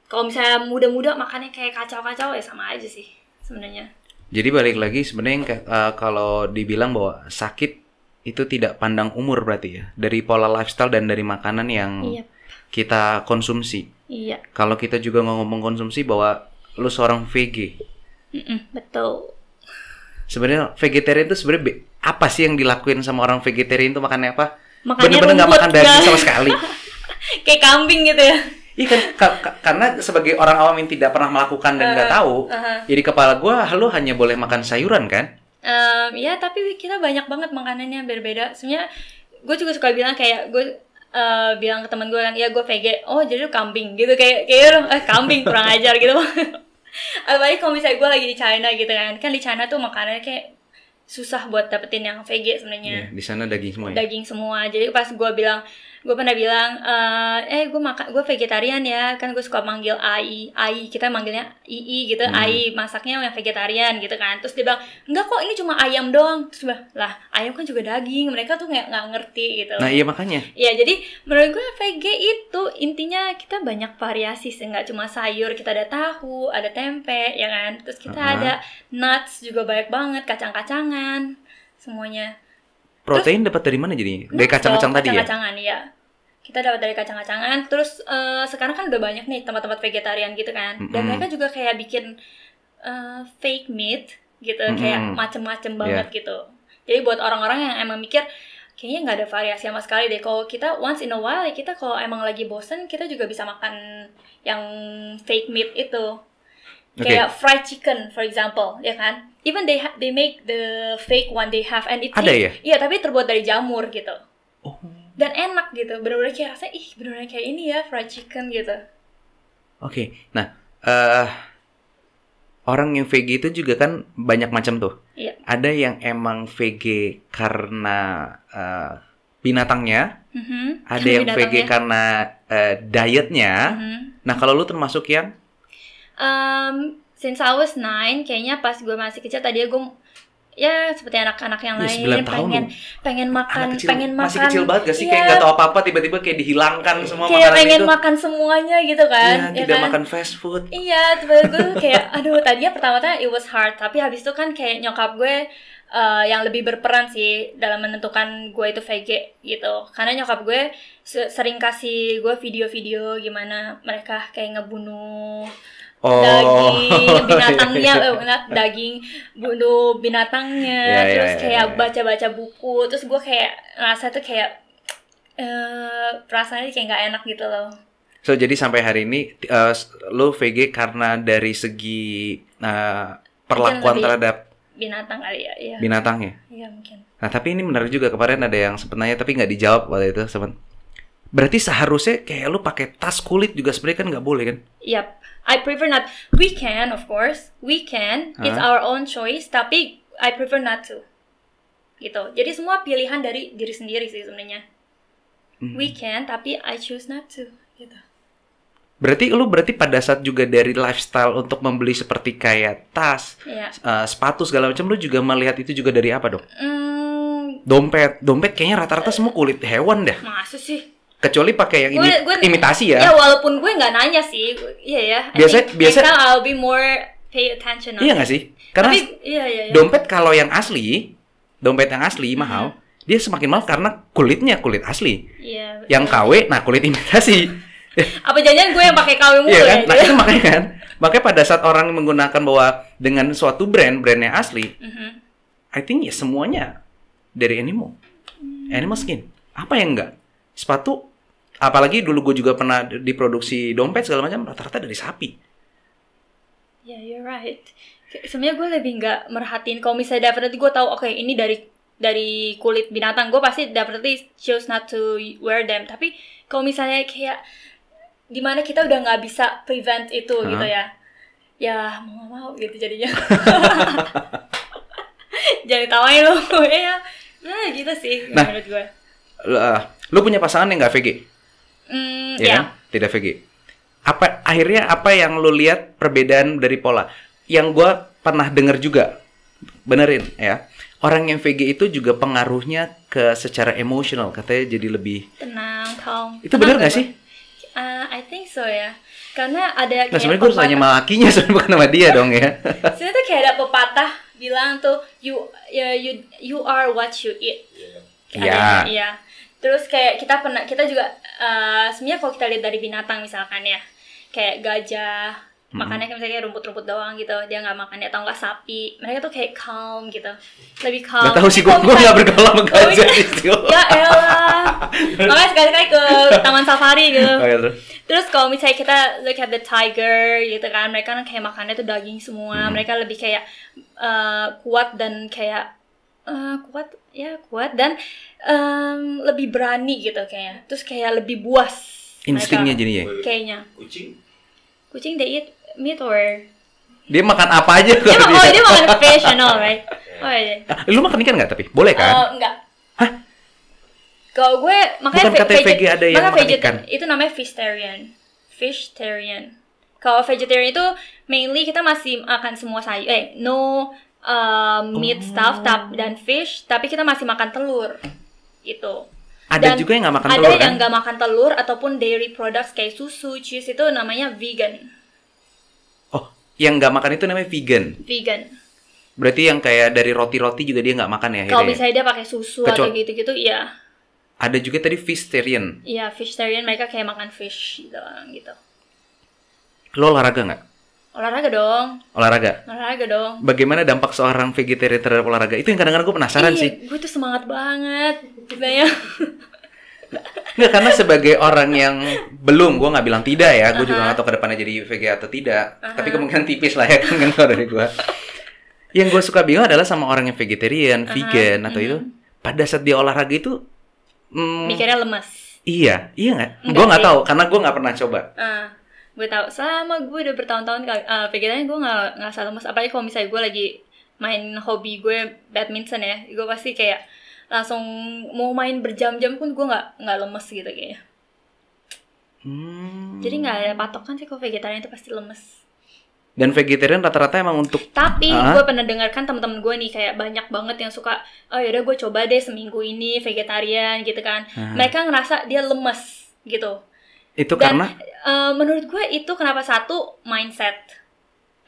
Kalau misalnya muda-muda makannya kayak kacau-kacau ya sama aja sih sebenarnya. Jadi balik lagi sebenarnya kalau dibilang bahwa sakit itu tidak pandang umur berarti ya, dari pola lifestyle dan dari makanan yang kita konsumsi. Iya. Kalau kita juga ngomong konsumsi bahwa lu seorang VG. Betul. Sebenarnya vegetarian itu sebenarnya apa sih yang dilakuin sama orang vegetarian itu makannya apa? Makannya bener-bener nggak rumput, makan daging ya. sama sekali. Kayak kambing gitu ya. Iya kan, karena sebagai orang awam yang tidak pernah melakukan dan nggak tahu, jadi kepala gue, lu hanya boleh makan sayuran kan? Ya tapi kita banyak banget makanannya berbeda. Sebenarnya gue juga suka bilang kayak gue bilang ke teman gue kan, ya gue VG, oh jadi lu kambing gitu kayak kambing kurang ajar gitu. Apalagi kalau misalnya gue lagi di China gitu kan di China tuh makanannya kayak susah buat dapetin yang VG sebenarnya. Di sana daging semua. Ya? Daging semua. Jadi pas gue pernah bilang, gue vegetarian ya, kan gue suka manggil Ai, kita manggilnya Ii gitu, Ai masaknya yang vegetarian gitu kan. Terus dia bilang, enggak kok ini cuma ayam doang. Terus dia bilang, lah ayam kan juga daging, mereka tuh nggak ngerti gitu. Nah iya makanya. Ya jadi menurut gue VG itu intinya kita banyak variasi sih, nggak cuma sayur, kita ada tahu, ada tempe ya kan. Terus kita ada nuts juga banyak banget, kacang-kacangan, semuanya. Protein dapat dari mana jadinya? Dari kacang-kacang tadi ya? Kacang-kacangan ya. Kita dapat dari kacang-kacangan. Terus sekarang kan udah banyak nih tempat-tempat vegetarian gitu kan. Dan mereka juga kayak bikin fake meat gitu, kayak macem-macem banget gitu. Jadi buat orang-orang yang emang mikir kayaknya nggak ada variasi sama sekali deh. Kalau kita once in a while ya kita kalau emang lagi bosen kita juga bisa makan yang fake meat itu. Kayak fried chicken for example, ya kan? Even they make the fake one they have and ada ya? Iya, tapi terbuat dari jamur gitu. Oh. Dan enak gitu. Benar-benar kayak rasanya benar-benar kayak ini ya fried chicken gitu. Oke. Nah, orang yang VG itu juga kan banyak macam tuh. Iya. Ada yang emang VG karena binatangnya, ada yang VG karena dietnya. Nah, kalau lu termasuk yang Since I was 9, kayaknya pas gue masih kecil tadi gue ya seperti anak-anak yang lain pengen makan masih kecil banget gak sih? Kayak nggak tahu apa-apa tiba-tiba kayak dihilangkan semua kayak makanan pengen itu. makan semuanya gitu kan? Ya, tidak kan? Makan fast food. Iya, tiba-tiba gue kayak aduh tadinya pertama-tama it was hard, tapi habis itu kan kayak nyokap gue yang lebih berperan sih dalam menentukan gue itu VG gitu. Karena nyokap gue sering kasih gue video-video gimana mereka kayak ngebunuh daging binatangnya, daging bunuh binatangnya, terus kayak baca-baca buku, terus gue kayak ngerasa tuh kayak perasaannya kayak nggak enak gitu loh. So jadi sampai hari ini lo VG karena dari segi perlakuan terhadap binatang kali ya, iya. Binatangnya. Iya mungkin. Nah tapi ini menarik juga, kemarin ada yang sebenarnya tapi nggak dijawab waktu itu Berarti seharusnya kayak lo pakai tas kulit juga sebenarnya kan nggak boleh kan? Yep. I prefer not. We can, of course. We can. It's our own choice. Tapi I prefer not to. Gitu. Jadi semua pilihan dari diri sendiri sih sebenarnya. We can, tapi I choose not to. Gitu. Berarti pada saat juga dari lifestyle untuk membeli seperti kayak tas, sepatu segala macam, lu juga melihat itu juga dari apa dong? Dompet kayaknya rata-rata semua kulit hewan dah. Masa sih? Kecuali pakai yang imitasi ya. Ya walaupun gue nggak nanya sih, iya ya. Biasa next time I'll be more pay attention. Iya nggak sih? Karena iya. Dompet kalau yang asli, mahal, dia semakin mahal karena kulitnya kulit asli. Iya. Yang KW, nah kulit imitasi. Apa jangan gue yang pakai KW mulu iya kan? ya? Nah itu makanya kan, makanya pada saat orang menggunakan bahwa dengan suatu brandnya asli, I think ya semuanya dari animal skin. Apa yang enggak? Sepatu. Apalagi dulu gue juga pernah diproduksi dompet segala macam rata-rata dari sapi. Yeah, you're right. Sebenarnya gue lebih nggak merhatiin kalau misalnya definitely gue tahu oke, ini dari kulit binatang, gue pasti definitely choose not to wear them. Tapi kalau misalnya kayak dimana kita udah nggak bisa prevent itu gitu ya mau gitu jadinya. Jangan tawain lo ya gitu sih menurut gue. Lu punya pasangan yang nggak VG? Kan? Tidak VG. Akhirnya apa yang lu lihat perbedaan dari pola? Yang gue pernah dengar juga, benerin ya. Orang yang VG itu juga pengaruhnya ke secara emosional, katanya jadi lebih tenang, calm. Itu benar nggak sih? I think so ya. Karena ada kayak sebenarnya gue harus tanya sama lakinya, sebenarnya bukan sama dia dong ya. Sebenarnya tuh kayak ada pepatah bilang tuh you are what you eat. Iya. Terus kayak kita juga sebenarnya kalau kita lihat dari binatang misalkan ya, kayak gajah makannya kayak misalnya rumput-rumput doang gitu, dia nggak makannya, atau nggak sapi, mereka tuh kayak calm gitu, lebih calm. Gak tahu sih, gue nggak bergaul sama gajah sih. Ya elah, makanya sekali-kali ke taman safari gitu. Terus kalau misalnya kita look at the tiger gitu kan, mereka kan kayak makannya tuh daging semua, mereka lebih kayak kuat dan kayak kuat dan lebih berani gitu kayaknya. Terus kayak lebih buas. Instingnya jadinya. Kayaknya. Kucing they eat meat or dia makan apa aja dia makan fish and all, right? Oh iya. Lu makan ikan nggak tapi? Boleh kan? Enggak. Hah? Kalau gue makanya bukan kata VG ada yang makan ikan. Itu namanya Fishtarian. Kalau vegetarian itu mainly kita masih makan semua sayur, meat stuff dan fish, tapi kita masih makan telur. Itu. Ada juga yang nggak makan telur kan? Ada yang nggak makan telur ataupun dairy products kayak susu, cheese, itu namanya vegan. Oh, yang nggak makan itu namanya vegan? Vegan. Berarti yang kayak dari roti-roti juga dia nggak makan ya? Kalau misalnya dia pakai susu atau gitu-gitu, iya. Ada juga tadi fishtarian. Iya, fishtarian, mereka kayak makan fish gitu. Lo olahraga nggak? Olahraga dong. Olahraga dong. Bagaimana dampak seorang vegetarian terhadap olahraga? Itu yang kadang-kadang gue penasaran sih. Gue tuh semangat banget. Sebenarnya. Nggak, karena sebagai orang yang belum, gue nggak bilang tidak ya. Gue juga nggak tahu ke depannya jadi VG atau tidak. Tapi kemungkinan tipis lah ya kan kalau dari gue. Yang gue suka bingung adalah sama orang yang vegetarian, vegan atau itu. Pada saat dia olahraga itu mikirnya lemas. Iya nggak? Gue nggak tahu karena gue nggak pernah coba. Gue tahu selama gue udah bertahun-tahun vegetarian, gue nggak salah lemas. Apalagi kalau misalnya gue lagi main hobi gue badminton ya, gue pasti kayak langsung mau main berjam-jam pun gue nggak lemes gitu kayaknya. Jadi nggak ada patokan sih kalau vegetarian itu pasti lemes. Dan vegetarian rata-rata emang untuk. Tapi gue pernah dengarkan teman-teman gue nih kayak banyak banget yang suka, oh yaudah gue coba deh seminggu ini vegetarian gitu kan. Mereka ngerasa dia lemes gitu. Itu dan, karena menurut gue itu kenapa satu mindset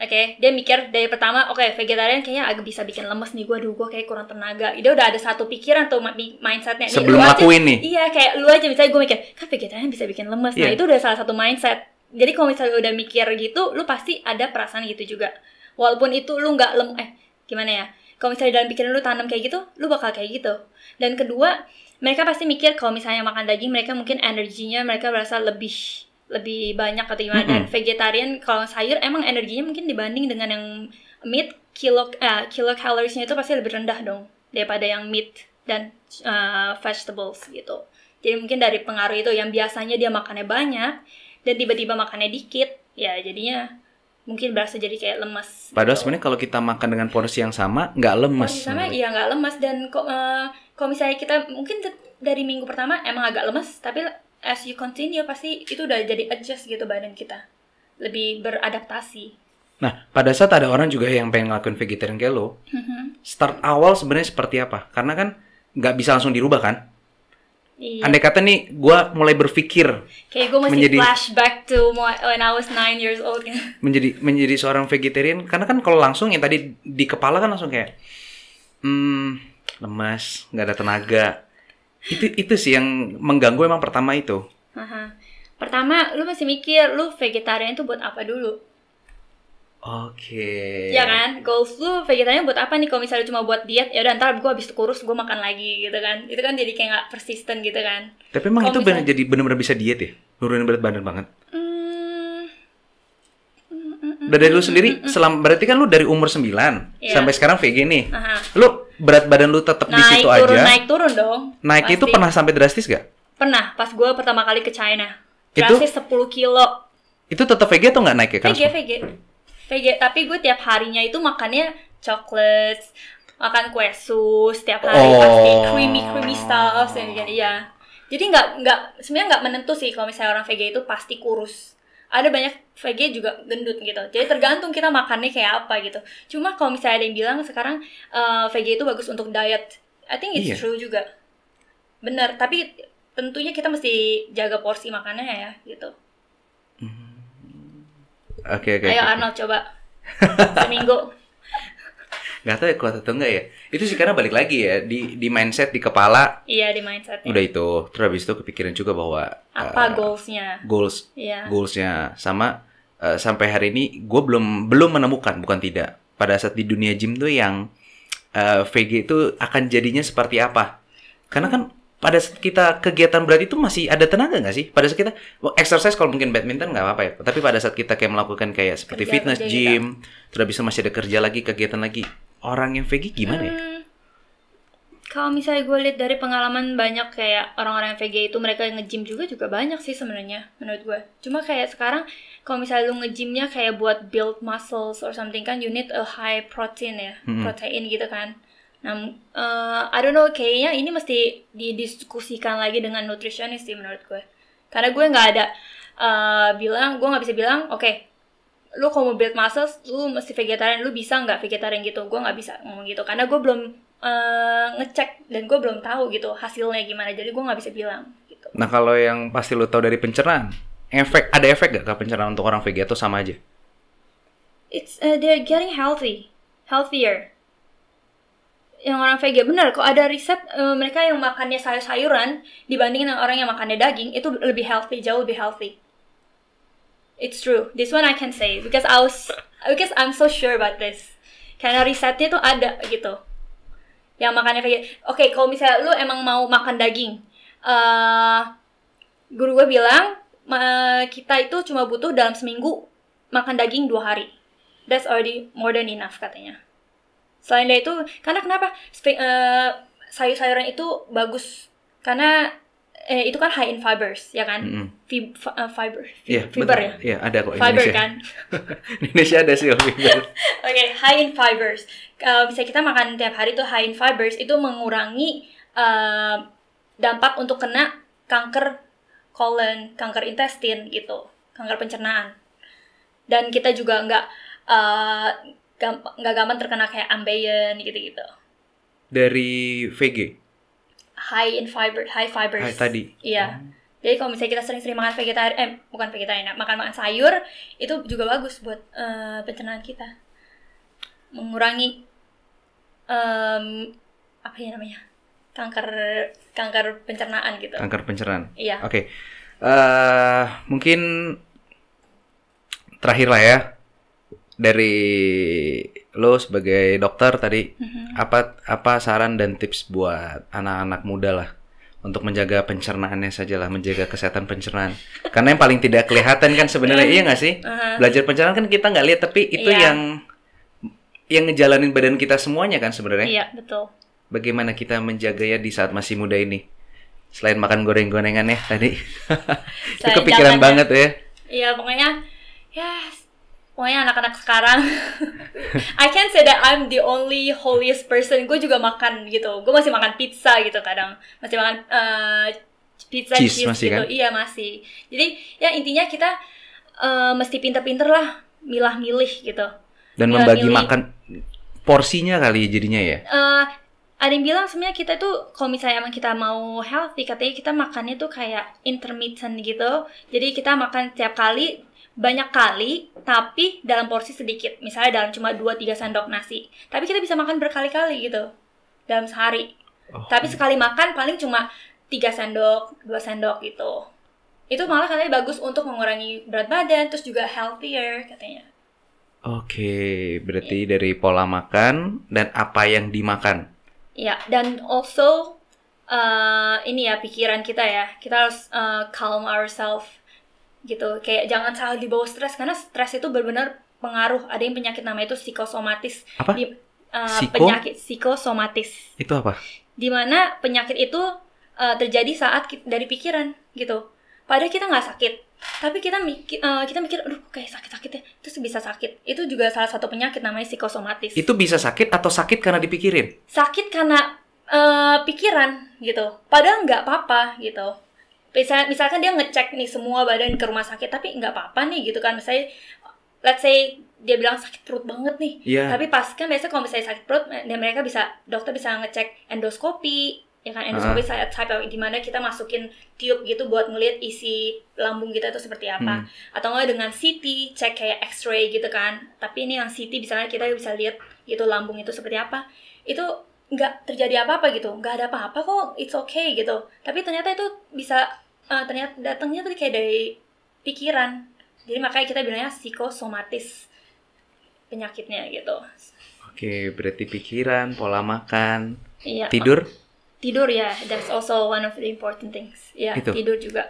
Oke, dia mikir dari pertama, oke, vegetarian kayaknya agak bisa bikin lemes nih gue kayak kurang tenaga. Dia udah ada satu pikiran tuh mindsetnya. Nih, sebelum lakuin nih. Iya, kayak lu aja misalnya gue mikir, kan vegetarian bisa bikin lemes. Nah, itu udah salah satu mindset. Jadi kalau misalnya udah mikir gitu, lu pasti ada perasaan gitu juga. Walaupun itu lu nggak gimana ya? Kalau misalnya dalam pikiran lu tanam kayak gitu, lu bakal kayak gitu. Dan kedua, mereka pasti mikir kalau misalnya makan daging, mereka mungkin energinya mereka berasa lebih banyak atau gimana. Dan vegetarian kalau sayur emang energinya mungkin dibanding dengan yang meat kilocalories-nya itu pasti lebih rendah dong daripada yang meat dan vegetables gitu. Jadi mungkin dari pengaruh itu yang biasanya dia makannya banyak dan tiba-tiba makannya dikit, ya jadinya mungkin berasa jadi kayak lemas. Padahal gitu. sebenarnya kalau kita makan dengan porsi yang sama nggak lemas. Porsi sama iya nggak lemas, dan kalau misalnya kita mungkin dari minggu pertama emang agak lemas, tapi as you continue pasti itu udah jadi adjust gitu badan kita, lebih beradaptasi. Nah, pada saat ada orang juga yang pengen ngelakuin vegetarian kayak lo, start awal sebenarnya seperti apa? Karena kan nggak bisa langsung dirubah kan? Iya. Andai kata nih, gue mulai berpikir kayak gue masih flashback to when I was 9 years old. menjadi seorang vegetarian, karena kan kalau langsung yang tadi di kepala kan langsung kayak lemas, nggak ada tenaga. Itu sih yang mengganggu emang pertama itu. Pertama, lu masih mikir lu vegetarian itu buat apa dulu? Oke. Ya kan, goals lu vegetarian buat apa nih? Kalau misalnya cuma buat diet, ya udah ntar gue habis kurus gue makan lagi gitu kan? Itu kan jadi kayak nggak persisten gitu kan? Tapi emang kalo itu jadi benar-benar bisa diet ya? Nurunin berat badan banget. Udah dari lu sendiri, berarti kan lu dari umur 9 sampai sekarang VG nih. Lu berat badan lu tetap di situ aja. Naik turun dong. Naik pasti. Itu pernah sampai drastis gak? Pernah, pas gue pertama kali ke China. Drastis 10 kilo. Itu tetap VG atau nggak naik ya? VG, tapi gue tiap harinya itu makannya chocolates, makan kue sus tiap hari, pasti creamy stuff ya. Jadi sebenarnya nggak menentu sih kalau misalnya orang VG itu pasti kurus. Ada banyak VG juga gendut gitu. Jadi tergantung kita makannya kayak apa gitu. Cuma kalau misalnya ada yang bilang sekarang VG itu bagus untuk diet, I think it's true juga. Bener, tapi tentunya kita mesti jaga porsi makannya ya gitu. Oke. Ayo Arnold coba seminggu. Gak tau ya kuat atau enggak ya. Itu sih karena balik lagi ya di mindset, di kepala. Iya, di mindset. Udah itu. Terus habis itu kepikiran juga bahwa apa goalsnya. Goalsnya sama sampai hari ini gue belum menemukan, bukan tidak. Pada saat di dunia gym tuh yang VG itu akan jadinya seperti apa. Karena kan pada saat kita kegiatan berat itu masih ada tenaga nggak sih? Pada saat kita exercise, kalau mungkin badminton nggak apa-apa ya. Tapi pada saat kita kayak melakukan kayak seperti fitness, gym, terus bisa masih ada kerja lagi, kegiatan lagi. Orang yang VG gimana ya? Kalau misalnya gue lihat dari pengalaman banyak kayak orang-orang yang VG itu mereka nge-gym juga banyak sih sebenarnya menurut gue. Cuma kayak sekarang kalau misalnya lu nge-gymnya kayak buat build muscles or something kan, you need a high protein ya, protein gitu kan. Nah, I don't know, kayaknya ini mesti didiskusikan lagi dengan nutritionist sih menurut gue. Karena gue nggak ada gue nggak bisa bilang, oke, lu kalau mau build muscles, lu mesti vegetarian, lu bisa nggak vegetarian gitu? Gue nggak bisa ngomong gitu, karena gue belum ngecek dan gue belum tahu gitu hasilnya gimana, jadi gue nggak bisa bilang gitu. Nah, kalau yang pasti lu tahu dari pencernaan, ada efek gak ke pencernaan untuk orang VG atau sama aja? It's they're getting healthier. Yang orang VG benar, kok ada riset mereka yang makannya sayur-sayuran dibandingin orang yang makannya daging itu lebih healthy, jauh lebih healthy. It's true. This one I can say because I'm so sure about this. Karena risetnya tuh ada gitu. Yang makannya VG. Oke, kalau misalnya lu emang mau makan daging, guru gue bilang kita itu cuma butuh dalam seminggu makan daging 2 hari. That's already more than enough katanya. Selain dari itu, karena kenapa sayur-sayuran itu bagus? Karena itu kan high in fibers, ya kan? Fiber ya? Iya, ada kok fiber Indonesia. Kan? Indonesia ada sih fiber. Oke, high in fibers. Bisa kita makan tiap hari tuh high in fibers, itu mengurangi dampak untuk kena kanker colon, kanker intestin gitu, kanker pencernaan. Dan kita juga nggak gampang terkena kayak ambeien gitu-gitu. Dari VG? High in fiber, high fibers. Tadi? Iya. Jadi kalau misalnya kita sering-sering makan bukan vegetarian, makan sayur, itu juga bagus buat pencernaan kita. Mengurangi apa ya namanya? kanker pencernaan gitu. Kanker pencernaan. Iya. Oke. Mungkin terakhir lah ya, dari lo sebagai dokter tadi, apa saran dan tips buat anak-anak muda lah untuk menjaga pencernaannya saja lah, menjaga kesehatan pencernaan. Karena yang paling tidak kelihatan kan sebenarnya, iya nggak sih? Belajar pencernaan kan kita nggak lihat, tapi itu yang ngejalanin badan kita semuanya kan sebenarnya. Iya, betul. Bagaimana kita menjaga ya di saat masih muda ini? Selain makan goreng-gorengan ya tadi. Itu kepikiran banget ya. Iya, pokoknya anak-anak sekarang I can't say that I'm the only holiest person. Gue juga makan gitu. Gue masih makan pizza gitu kadang. Masih makan pizza cheese masih gitu. Kan? Iya, masih. Jadi ya intinya kita mesti pinter-pinter lah milah-milih gitu. Dan membagi makan porsinya kali jadinya ya. Ada yang bilang sebenarnya kita tuh kalau misalnya emang kita mau healthy, katanya kita makannya tuh kayak intermittent gitu. Jadi kita makan tiap kali banyak kali, tapi dalam porsi sedikit. Misalnya dalam cuma 2-3 sendok nasi. Tapi kita bisa makan berkali-kali gitu dalam sehari. Tapi sekali makan paling cuma 3 sendok, 2 sendok gitu. Itu malah katanya bagus untuk mengurangi berat badan, terus juga healthier katanya. Oke, berarti dari pola makan dan apa yang dimakan. Ya, dan also ini ya pikiran kita ya. Kita harus calm ourselves gitu. Kayak jangan selalu dibawa stres, karena stres itu benar-benar pengaruh. Ada yang penyakit namanya itu psikosomatis. Apa? Penyakit psikosomatis. Itu apa? Dimana penyakit itu terjadi saat dari pikiran gitu. Padahal kita nggak sakit, tapi kita mikir, aduh kayak sakit-sakit ya, terus bisa sakit. Itu juga salah satu penyakit namanya psikosomatis. Itu bisa sakit atau sakit karena dipikirin? Sakit karena pikiran gitu. Padahal nggak apa-apa gitu. Misalkan dia ngecek nih semua badan ke rumah sakit, tapi nggak apa-apa nih gitu kan. Misalnya, let's say dia bilang sakit perut banget nih. Yeah. Tapi pas kan biasanya kalau misalnya sakit perut, dan dokter bisa ngecek endoskopi. Ya kan, endoskopi type dimana kita masukin tube gitu buat ngelihat isi lambung kita itu seperti apa. Atau enggak dengan CT, cek kayak X-ray gitu kan. Tapi ini yang CT misalnya kita bisa lihat gitu lambung itu seperti apa. Itu nggak terjadi apa-apa gitu, nggak ada apa-apa kok, it's okay gitu. Tapi ternyata itu bisa ternyata datangnya tuh kayak dari pikiran. Jadi makanya kita bilangnya psikosomatis penyakitnya gitu. Oke, berarti pikiran, pola makan, iya, Tidur ya, that's also one of the important things. Ya, itu. Tidur juga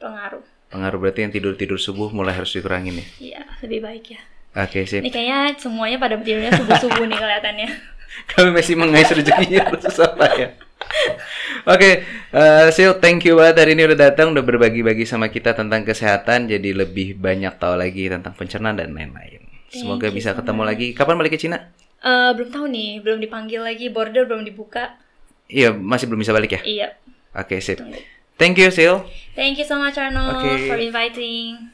pengaruh. Pengaruh berarti yang tidur subuh mulai harus dikurangin ya? Iya, lebih baik ya. Oke, sip. Ini kayaknya semuanya pada tidurnya subuh-subuh nih kelihatannya. Kami masih mengais rezekinya susah ya. Oke, Sil, thank you banget hari ini udah datang, udah berbagi-bagi sama kita tentang kesehatan, jadi lebih banyak tahu lagi tentang pencernaan dan lain-lain. Semoga bisa ketemu lagi. Kapan balik ke Cina? Belum tahu nih, belum dipanggil lagi, border belum dibuka. Iya, masih belum bisa balik ya? Iya. Oke, sip. Thank you, Sil. Thank you so much, Arnold, for inviting.